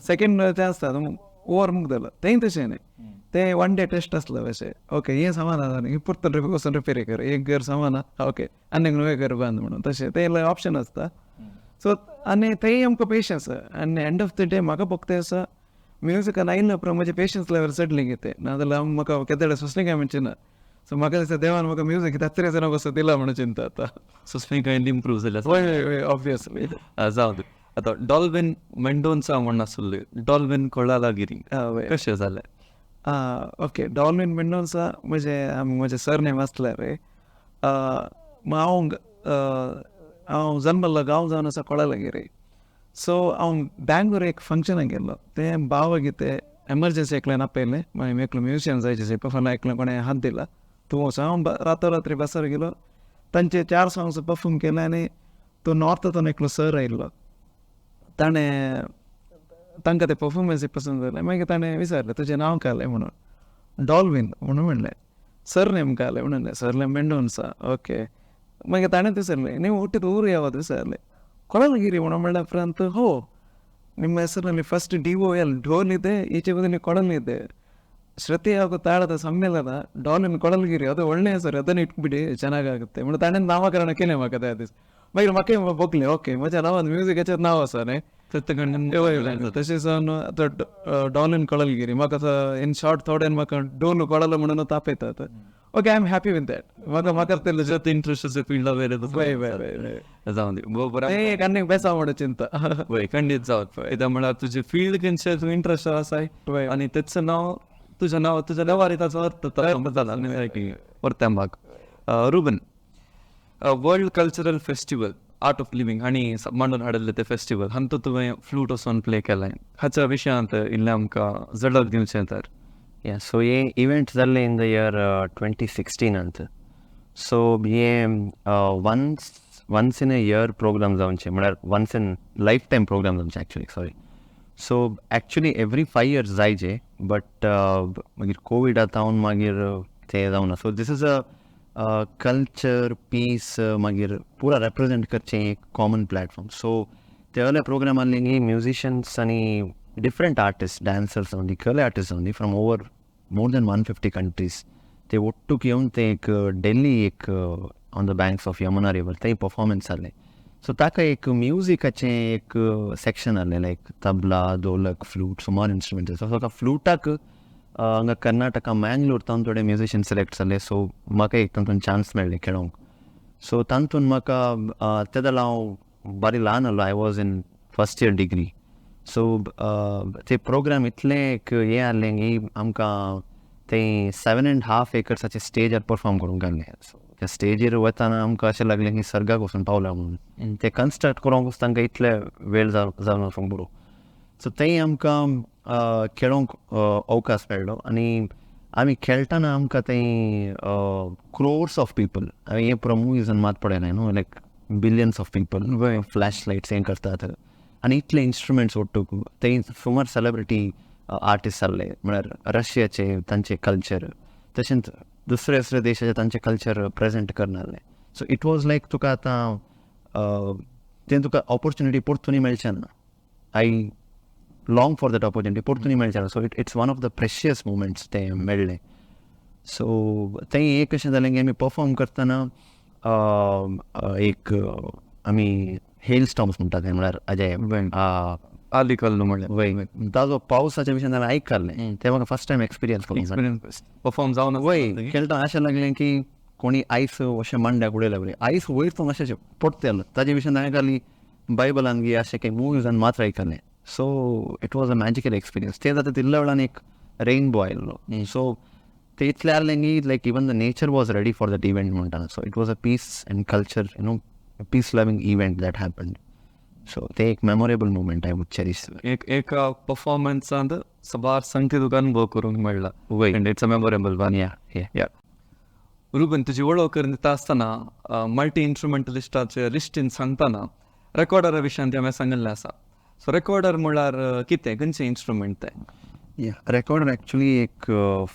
सेकंड ते आसता ओवर मुगदलो. तेंय तशें न्ही, तें 1 डे टेस्ट आसलो अशें. ओके हें सामान आसा न्ही, परतून वचून रिपेर कर, एक घर सामान ओके आनी नुवें घर बांद म्हणून तशें तें ऑप्शन आसता. सो आनी तेंय आमकां पेशन्स. आनी एंड ऑफ द डे म्हाका भोगता आसा म्युजिकान आयिल्ले उपरांत म्हजें पेशन्स लेवल चडलें कितें नाजाल्यार म्हाका केदें सुसलें काय म्हणचें ना. सो म्हाका दिसता देवान म्हाका म्युजीक कितें 3 जाणां कसो दिला म्हणून चिंता आतां. सुस्पें कांय इम्प्रूव जाल्यार वय ऑब्वियसली. जावं. आतां डॉल्विन मेंडोन्सा म्हण आसले डॉल्विन कोलालागिरी कशें जालें? ओके, डॉल्विन मेंडोन्सा म्हजें सरनेम आसल्यार हांव जल्मल्लो गांव जावन आसा कोलालागिरी. सो हांव बँगलोर एक फंक्शनाक गेल्लो. तें बावा कितें एमर्जन्सी एकल्यान आपयलें, मागीर एकलो म्युजिशियन जायचे परफॉर्म एकल्यान कोणें हात दिला तूं वच. हांव रातोरात्री बसार गेलो, तांचे 4 सॉंग्स परफॉर्म केले. आनी तो नॉर्थांतून एकलो सर आयिल्लो, तांकां ते परफॉर्मन्स पसंद जालें. मागीर ताणें विचारलें तुजें नांव काय जालें म्हणून. डॉल्विन म्हणून म्हणलें. सरनेम काय जालें म्हणलें. सरनेम मेंडोन्सा. ओके. मागीर ताणें विचारलें ನೀವು ಹುಟ್ಟಿದ ಊರು ಯಾವುದು ವಿಚಾರಲೆ. ಕೊಳಲಗಿರಿ म्हणल्या उपरांत हो ನಿಮ್ಮ ಹೆಸರಿನಲ್ಲಿ ಫಸ್ಟ್ DOL ಢೋಲ್ ಇದೆ, ಈಚೆ ಬದಲಿ ಕೊಳಲಿದೆ, ಶ್ರುತಿ ಹಾಗೂ ತಾಳದ ಸಮ್ಮೇಳನ ಡಾಲ್ವಿನ್ ಕೊಳಲಗಿರಿ, ಅದು ಒಳ್ಳೆಯ ಹೆಸರು, ಅದನ್ನು ಇಟ್ಬಿಡಿ ಚೆನ್ನಾಗಾಗುತ್ತೆ म्हणून ताणें नामकरण केलें म्हाका त्या दीस. मागीर म्हाका बगलें ओके म्हज्या नांवान म्युजिकाचें नांव आसा न्ही तशें जावन डॉल्विन कोलालगिरी. म्हाका इन शॉर्ट थोड्यान म्हाका डोल कोळालो म्हणून आपयतात. Okay I am happy with that. म्हाका ते इंट्रस्ट फील्ड वेरे जावन एक आनी बेसा म्हणून चिंता. वय खंडीत जावं. कित्याक म्हळ्यार तुजें फील्ड खंयचें तूं इंट्रस्ट आसाय आनी तेचें नांव तुज्या वेव्हारिताचो अर्थ जाला व्हरता म्हाका. Ruban, world cultural festival art of living हांणी मांडून हाडिल्लें तें फेस्टिवल हातूंत तुवें फ्लूट वचोन प्ले केलें. हाच्या विशयांत इल्लें आमकां झलक दिवचें तर. या सो हे इवेंट जाल्ले इन द इयर 2016. सो हे once in a year program जावचे, म्हळ्यार once in life time program जावचे actually. Sorry. So actually every 5 years जायचे, बट मागीर कोवीड जावन मागीर ते जावना. So this is a culture peace मागीर पुरा रेप्रेजेंट करचें एक कॉमन प्लॅटफॉर्म. सो ते वेल्या प्रोग्रामांनी म्युजिशियन्स आनी डिफरंट आर्टिस्ट, डान्सर्स जावन दी, कले आर्टिस्ट जावन दी from over more than 150 countries ते ಒಟ್ಟುಕ್ येवन ते एक डेल्ली एक on the banks of Yamuna river ते परफॉर्मन्स जालें. सो ताका एक म्युजिकाचें एक सेक्शन आहलें लायक तबला दोलक फ्लूट सुमार इंस्ट्रुमेंट्स सो ताका फ्लुटाक हांगा कर्नाटका मँगलोर तावन थोडे म्युजिशियन सिलेक्ट जाले सो म्हाका एक तातूंत चान्स मेळ्ळें खेळोंक सो तातूंत म्हाका ते जाल्यार हांव बरें ल्हान आहलो I was in first year degree so ते प्रोग्राम इतलें एक हें आहलें की आमकां ते 7.5 एकर्साचे स्टेजार परफॉर्म करूंक घाल्लें सो त्या स्टेजीर वताना आमकां अशें लागलें की सर्गाक वचून पावला म्हणून ते कन्स्ट्रक्ट करूंक तांकां इतले वेळ जावन वचूंक बरो सो तें आमकां खेळोंक अवकाश मेळ्ळो आनी आमी खेळटाना आमकां तें क्रोर्स ऑफ पीपल हांवें हें पुरो मुवीजान मात पळयलें न्हू like billions of people flash lights हें करतात आनी इतले इंस्ट्रुमेंट्स ओडटोक ते सुमार सेलिब्रिटी आर्टिस्ट जाल्ले म्हळ्यार रशियाचे तांचे कल्चर तशेंच दुसरे दुसरे देशाचे तांचे कल्चर प्रेजेंट करनासले सो इट वॉज लायक तुका आतां तें तुका ऑपॉर्च्युनिटी परतूनी मेळचें ना I long for that opportunity परतूनी मेळचें ना so it's one of the precious moments ते मेळ्ळे सो तें एक कशें जालें की आमी परफॉर्म करतना एक आमी हेल स्टॉम्स म्हणटा ते म्हळ्यार अजय आलिकल न्हू म्हणल्यार वय ताजो पावसाच्या विशयान हांवें आयकल्लें तें म्हाका फर्स्ट टायम एक्सपिरियन्स करूंक परफॉर्म जावन वय खेळटा अशें लागलें की कोणी आयस अशें मांड्याक उडयल्या बरें आयस वयर तो अशें पडटलें ताजे विशयान हांवें खाली बायबलान बी अशें काही मुवीजान मात्र आयकलें so it was a magical experience ते जाता तितल्या वेळान एक रेनबो आयल्लो सो ते इतलें आहलें की like even the nature was ready for that event म्हणटा so it was a peace and culture peace loving event that happened so ते एक memorable moment I would cherish एक परफॉर्मन्सांत सबार संगती तुका अनुभव करूंक मेळ्ळा वय and it's a memorable one या रुबन तुजी वळख करून दिता आसतना मल्टी इन्स्ट्रुमेंटलिस्टाचे लिस्टीन सांगतना रेकॉर्डरा विशयान ते हांवें सांगिल्लें आसा सो रेकॉर्डर म्हळ्यार कितें खंयचें इन्स्ट्रुमेंट तें रेकॉर्डर एक्चुली एक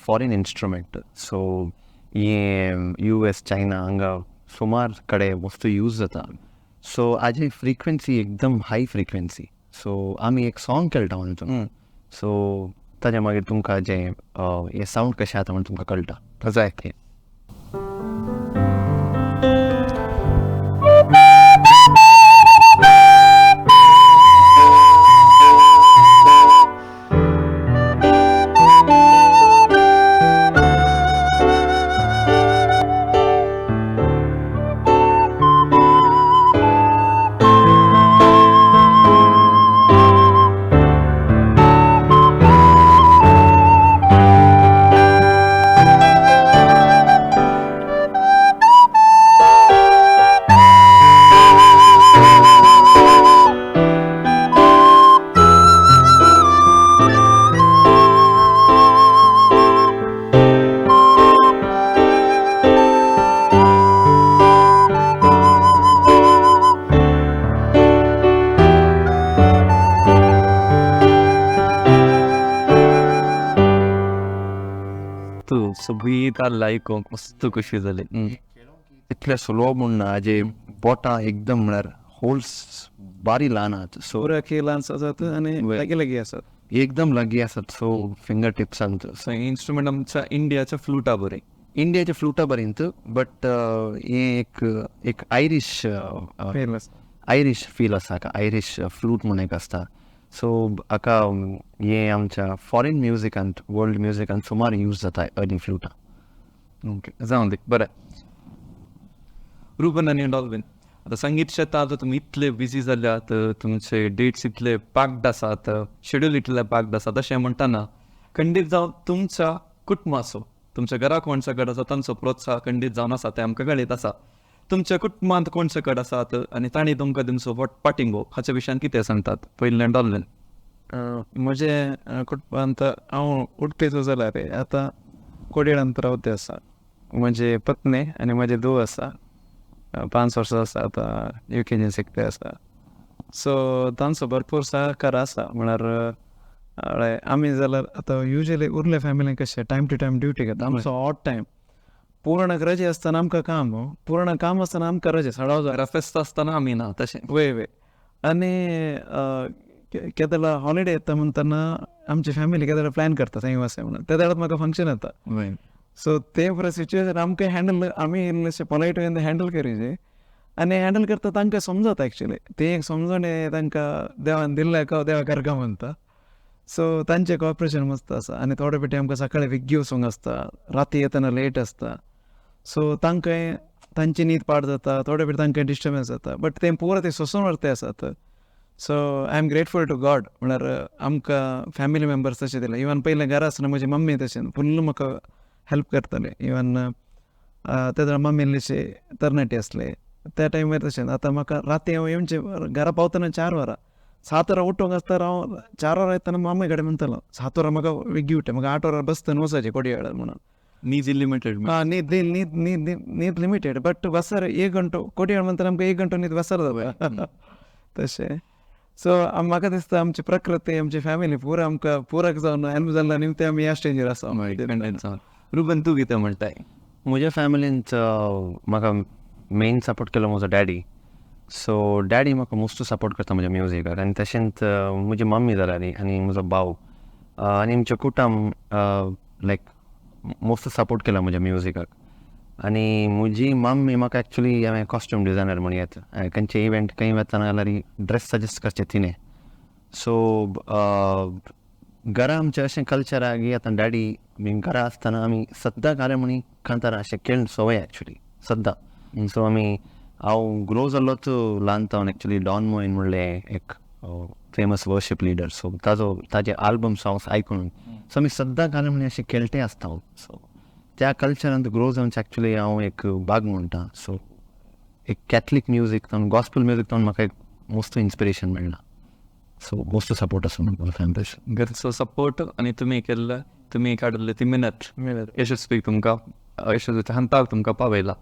फॉरेन इन्स्ट्रुमेंट सो हे US चायना हांगा सुमार कडेन वस्तू यूज जाता सो हाजी फ्रिक्वेन्सी एकदम हाय फ्रिक्वेन्सी सो आमी एक सॉंग खेळटा म्हणून सो ताजे मागीर तुमकां जें हे सावंड कशें जाता म्हणून तुमकां कळटा जाय तें संगीत आयकूंक मस्त कशी जाली इतलें सुलभ म्हूण ना हाजे बोटां एकदम म्हळ्यार होल्स बारी ल्हान आहात सो पुराकी ल्हान आसात आनी लागीं लागीं आसात एकदम लागीं आसात सो फिंगर टिप्सांत सो इन्स्ट्रुमेंट आमच्या इंडियाच्या फ्लुटा बरें इंडियाचे फ्लुटा बरींत बट हें एक आयरिश फील आसा हाका आयरिश फ्लूट म्हणून एक आसता सो हाका हें आमच्या फॉरेन म्युजिकांत वर्ल्ड म्युजिकांत सुमार यूज जाता अर्ली फ्लुटां ओके जावन दी बरें रुबन आनी डॉल्विन आतां संगीत क्षेत्रांत तुमी इतले बिजी जाल्यात तुमचे डेट्स इतले पॅक्ड आसात शेड्यूल इतले पॅक्ड आसा तशें म्हणटाना खंडीत जावन तुमच्या कुटुंबाचो तुमच्या घरा कोण सकट आसा तांचो प्रोत्साह खंडीत जावन आसा तें आमकां कळीत आसा तुमच्या कुटुंबांत कोण सकट आसात आनी तांणी तुमकां तुमचो पाटिंगो हाच्या विशयान कितें सांगतात पयलें डॉल्विन म्हजे कुटुंबांत हांव उडपीचो जाल्यार आतां कोडयेळ अंतरावती आसा म्हजे पत्नी आनी म्हजे धूव आसा 5 वर्सां आसा आतां UKG शिकता आसा सो तांचो भरपूर सहकार आसा म्हळ्यार आमी जाल्यार आतां युजली उरले फॅमिलीन कशें टायम टू टायम ड्युटी घेता आमचो ऑड टायम पूर्ण रजे आसतना आमकां काम पूर्ण काम आसतना आमकां रजे 11:30 फेस्त आसतना आमी ना तशें वय आनी केन्ना हॉलिडे येता म्हणटना आमची फॅमिली केन्ना प्लॅन करता थंय वचूं म्हणून त्या वेळार म्हाका फंक्शन येता सो ते फॉर सिच्युएशन आमकां हँडल आमी इल्लेशें पोलायट वेन हँडल करीचे आनी हँडल करता तांकां समजता एक्चुली ते एक समजोणे तांकां देवान दिल्ले देवा करता म्हणटा सो तांचें कॉपरेशन मस्त आसा आनी थोडे पेटी आमकां सकाळीं विग्गी वचूंक आसता राती येतना लेट आसता सो तांकां तांची न्हीद पाड जाता थोडे पेटी तांकां डिस्टर्बन्स जाता बट ते पुरो ते सोंसून व्हरते आसात so I am grateful to God म्हळ्यार आमकां फॅमिली मेंबर्स तशें दिले इवन पयलें घरा आसतना म्हजी मम्मी तशें फुल्ल म्हाका हेल्प करताले इवन तेन्ना मम्मी इल्लीशी तरणाटी आसले त्या टायमार तशें आतां म्हाका राती हांव येवचे घरा पावतना 4 वरां 7 वरां उठोंक आसता हांव 4 वरां येतना मम्मी कडेन म्हणटालो 7 वरां म्हाका विग्गी उठे म्हाका 8 वरां बसतन वचाचें कोडयाळ म्हणून नीज लिमिटेड न्हीद लिमिटेड बट वसर 1 घंटो कोडयाळ म्हणटा आमकां 1 घंटो न्हीद वसर जाता तशें सो म्हाका दिसता आमची प्रकृती आमची फॅमिली पुरो आमकां पुरक जावन हेल्प जाल्ला आनी ते आमी ह्या स्टेजीर आसा रुबन तूं कितें म्हणटाय म्हज्या फॅमिलींत म्हाका मेन सपोर्ट केलो म्हजो डॅडी सो डॅडी म्हाका मोस्ट सपोर्ट करता म्हज्या म्युजिकाक आनी तशेंच म्हजी मम्मी जाल्यारी आनी म्हजो भाव आनी आमचें कुटुंब लायक मोस्ट सपोर्ट केला म्हज्या म्युजिकाक आनी म्हजी मम्मी म्हाका एक्चुली हांवें कॉस्ट्यूम डिजायनर म्हण येता खंयचे इवेंट खंय वतना जाल्यार ड्रेस सजेस्ट करचे तिणें सो घरा आमचें अशें कल्चर आहा की आतां डॅडी आमी घरा आसतना आमी सद्दां घालेमणी कांतारां अशें खेळून सवय एक्चुली सद्दां सो आमी हांव ग्रो जाल्लोच ल्हानपण एक्चुली डॉन मोइन म्हणलें एक फेमस वर्शीप लिडर सो ताजे आल्बम सॉंग्स आयकून सो आमी सद्दां घालेमणी अशें खेळटे आसता सो त्या कल्चरांत ग्रो जावन एक्चुली हांव एक भाग म्हणटा सो एक कॅथलीक म्युजीक तावन गॉस्पल म्युजीक तावन म्हाका एक मोस्ट इन्स्पिरेशन मेळ्ळा सो मोस्ट सपोर्ट आसा म्हाका फॅमिली घरचो सपोर्ट आनी तुमी केल्ले तुमी काडिल्ली ती मेहनत यशस्वीक तुमकां यशस्वीच्या हंताक तुमकां पावयला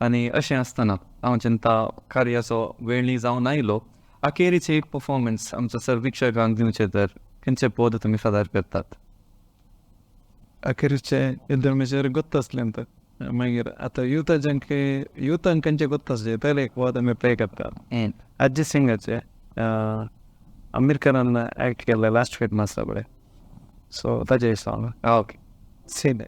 आनी अशें आसतना हांव चिंता कार्याचो वेळ जावन आयलो अखेरीचे एक परफॉर्मन्स आमच्या सर्वेक्षकांक दिवचे तर खंयचे पद तुमी सादर करतात अखेरचे इल्दमेचेर गोत्त आसलें तर मागीर आतां युथांक खंयचे गोत्त आसचे तेले एक पद आमी प्ले करतात अरिजीत सिंगाचे आमीर खानान एक्ट केल्ले लास्ट फेट मास्टर पळय सो ताजे सॉंग ओके सीन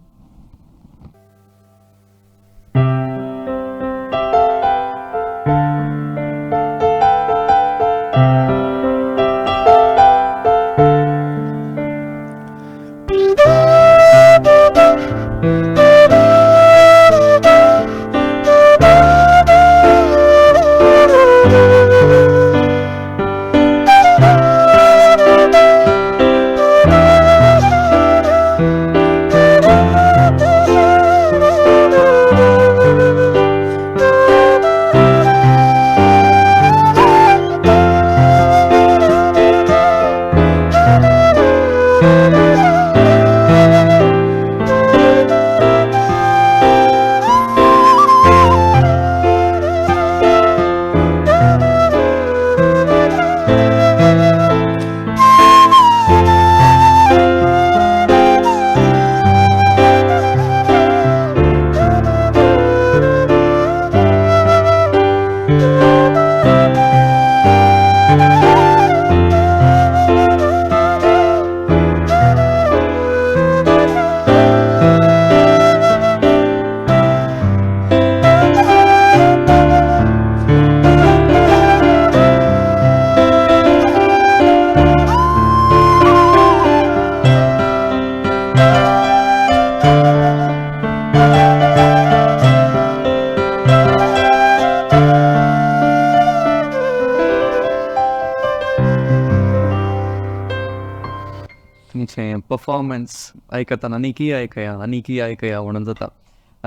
तुमचे परफॉर्मन्स आयकतना आनीकी आयकया म्हणून जाता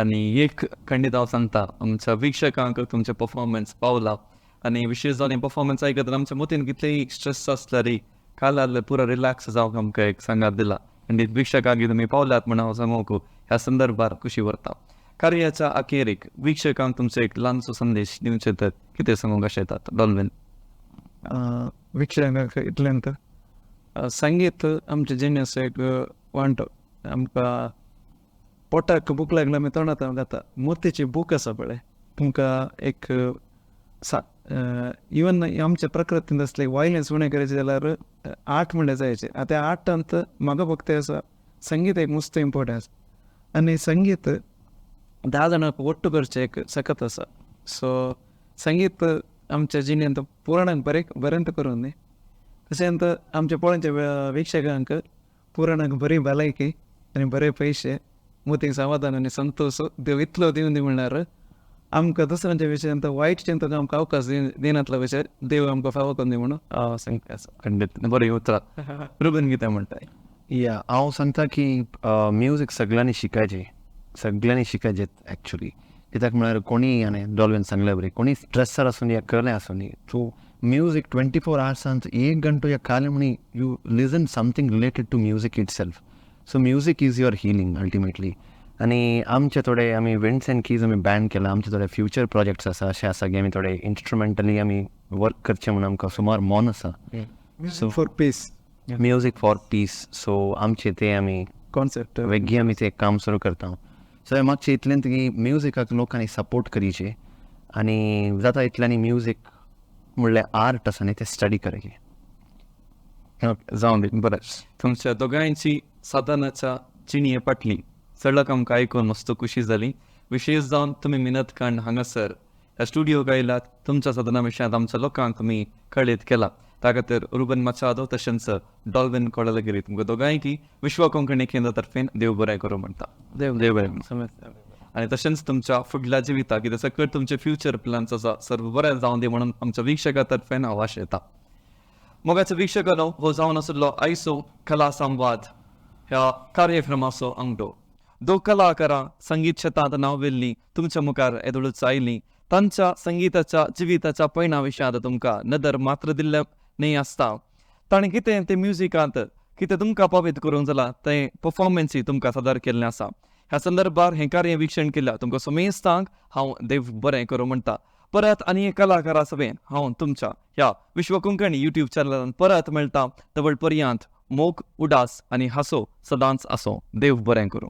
आनी एक खंडीत हांव सांगता आमच्या विक्षकांक तुमचे परफॉर्मन्स पावला आनी विशेश जावन परफॉर्मन्स आयकतना आमच्या मतीन कितलेंय स्ट्रेस आसला रे काल आसलें पुरो रिलॅक्स जावंक आमकां एक सांगात दिला खंडीत विक्षकांक तुमी पावल्यात म्हण हांव सांगूंक ह्या संदर्भार खुशी व्हरता कार्याच्या अखेरेक विक्षकांक तुमचो एक ल्हानसो संदेश दिवचे तर कितें सांगूंक अशें येतात डॉल्विन विक्षकांक इतलें तर संगीत आमचे जिणेस एक वांटो आमकां पोटाक भूक लागल्या आमी तोंडांत घाता मोतीची बूक आसा पळय तुमकां एक इवन आमच्या प्रकृतीन असले वायलन्स उणें करचें जाल्यार 8 म्हणले जायचे आतां 8 म्हाका फक्त आसा संगीत एक मस्त इम्पोर्टन्स आनी संगीत 10 जाणांक वट्टू करचें एक सकत आसा सो संगीत आमच्या जिणेंत पुराणांक बरेंत करून न्ही तशेंच आमच्या पळोवच्या वीक्षकांक पुराणांक बरी भलायकी आनी बरे पयशे मोतीक समाधान आनी संतोष देव इतलो दिवन दी म्हणल्यार आमकां दुसऱ्यांच्या विशयांत वायट चिंतक आमकां अवकाश दिनातलो विशय देव आमकां फावो करून दी म्हणून सांगता आसा. खंडित बरें उतरां. रुबन कितें म्हणटाय? या हांव सांगता की म्युजीक सगळ्यांनी शिकायचें ॲक्च्युली. कित्याक म्हळ्यार कोणी आनी डॉल्विन सांगले बरी कोणी स्ट्रेसार आसूं या कसलें आसूं सो म्युजीक 24 hours 1 घंटो या काले म्हणी you listen something related to music itself. So music is your healing ultimately. आनी आमचे थोडे आमी विंड्स अँड कीज आमी बँड केला. आमचे थोडे फ्युचर प्रोजेक्ट्स आसा अशें आसा की आमी थोडे इन्स्ट्रुमेंटली आमी वर्क करचें म्हणून आमकां सुमार मन आसा. So for piece music for piece. So आमचे ते आमी कॉन्सेप्ट वेगळी आमी ते काम सुरू करता. सो मागचे इतलें की म्युजिकाक लोकांनी सपोर्ट करीचे आनी जाता इतल्यांनी म्युजीक म्हणल्यार आर्ट आसा न्ही ते स्टडी करचे. जाऊन दी. बरें, तुमच्या दोगांयची साधनाच्या चिणये पटली चडक आमकां आयकून मस्त खुशी जाली. विशेश जावन तुमी मिनत कांड हांगासर ह्या स्टुडिओक आयलात. तुमच्या साधना विशयांत आमच्या लोकांक तुमी कळीत केला. त्या खातीर रुबन मचादो तशेंच डॉल्विन कोलालगिरी तुमकां दोगांयकी विश्वा कोंकणी केंद्रा तर्फेन देव बरें करूं म्हणटा. देव बरें. आनी तशेंच तुमच्या फुडल्या जिविताक कितें सकट तुमचे फ्युचर प्लॅन्स आसा सर्व बरें जावन दी म्हणून आमच्या विक्षका तर्फेन आवाज येता. मोगाचो विक्षकानो, हो जावन आशिल्लो आयचो कला संवाद ह्या कार्यक्रमाचो अंगडो. दो कलाकारां संगीत क्षेत्रांत नांविल्लीं तुमच्या मुखार येदोळूच आयलीं. तांच्या संगीताच्या जिविताच्या पैणा विशयांत तुमकां नदर मात्र दिल्ले न्ही आसता. ताणें कितें तें म्युजिकांत कितें तुमकां पवित करूंक जाला तें परफॉर्मन्सी तुमकां सादर केल्लें आसा. ह्या संदर्भार हें कार्य विक्षण केल्यार तुमकां समेस्तांक हांव देव बरें करूं म्हणटा. परत आनी एक कलाकारा सभेन हांव तुमच्या ह्या विश्व कोंकणी यूट्यूब चॅनलान परत मेळटा. तवळ पर्यंत मोग, उडास आनी हांसो सदांच आसो. देव बरें करूं.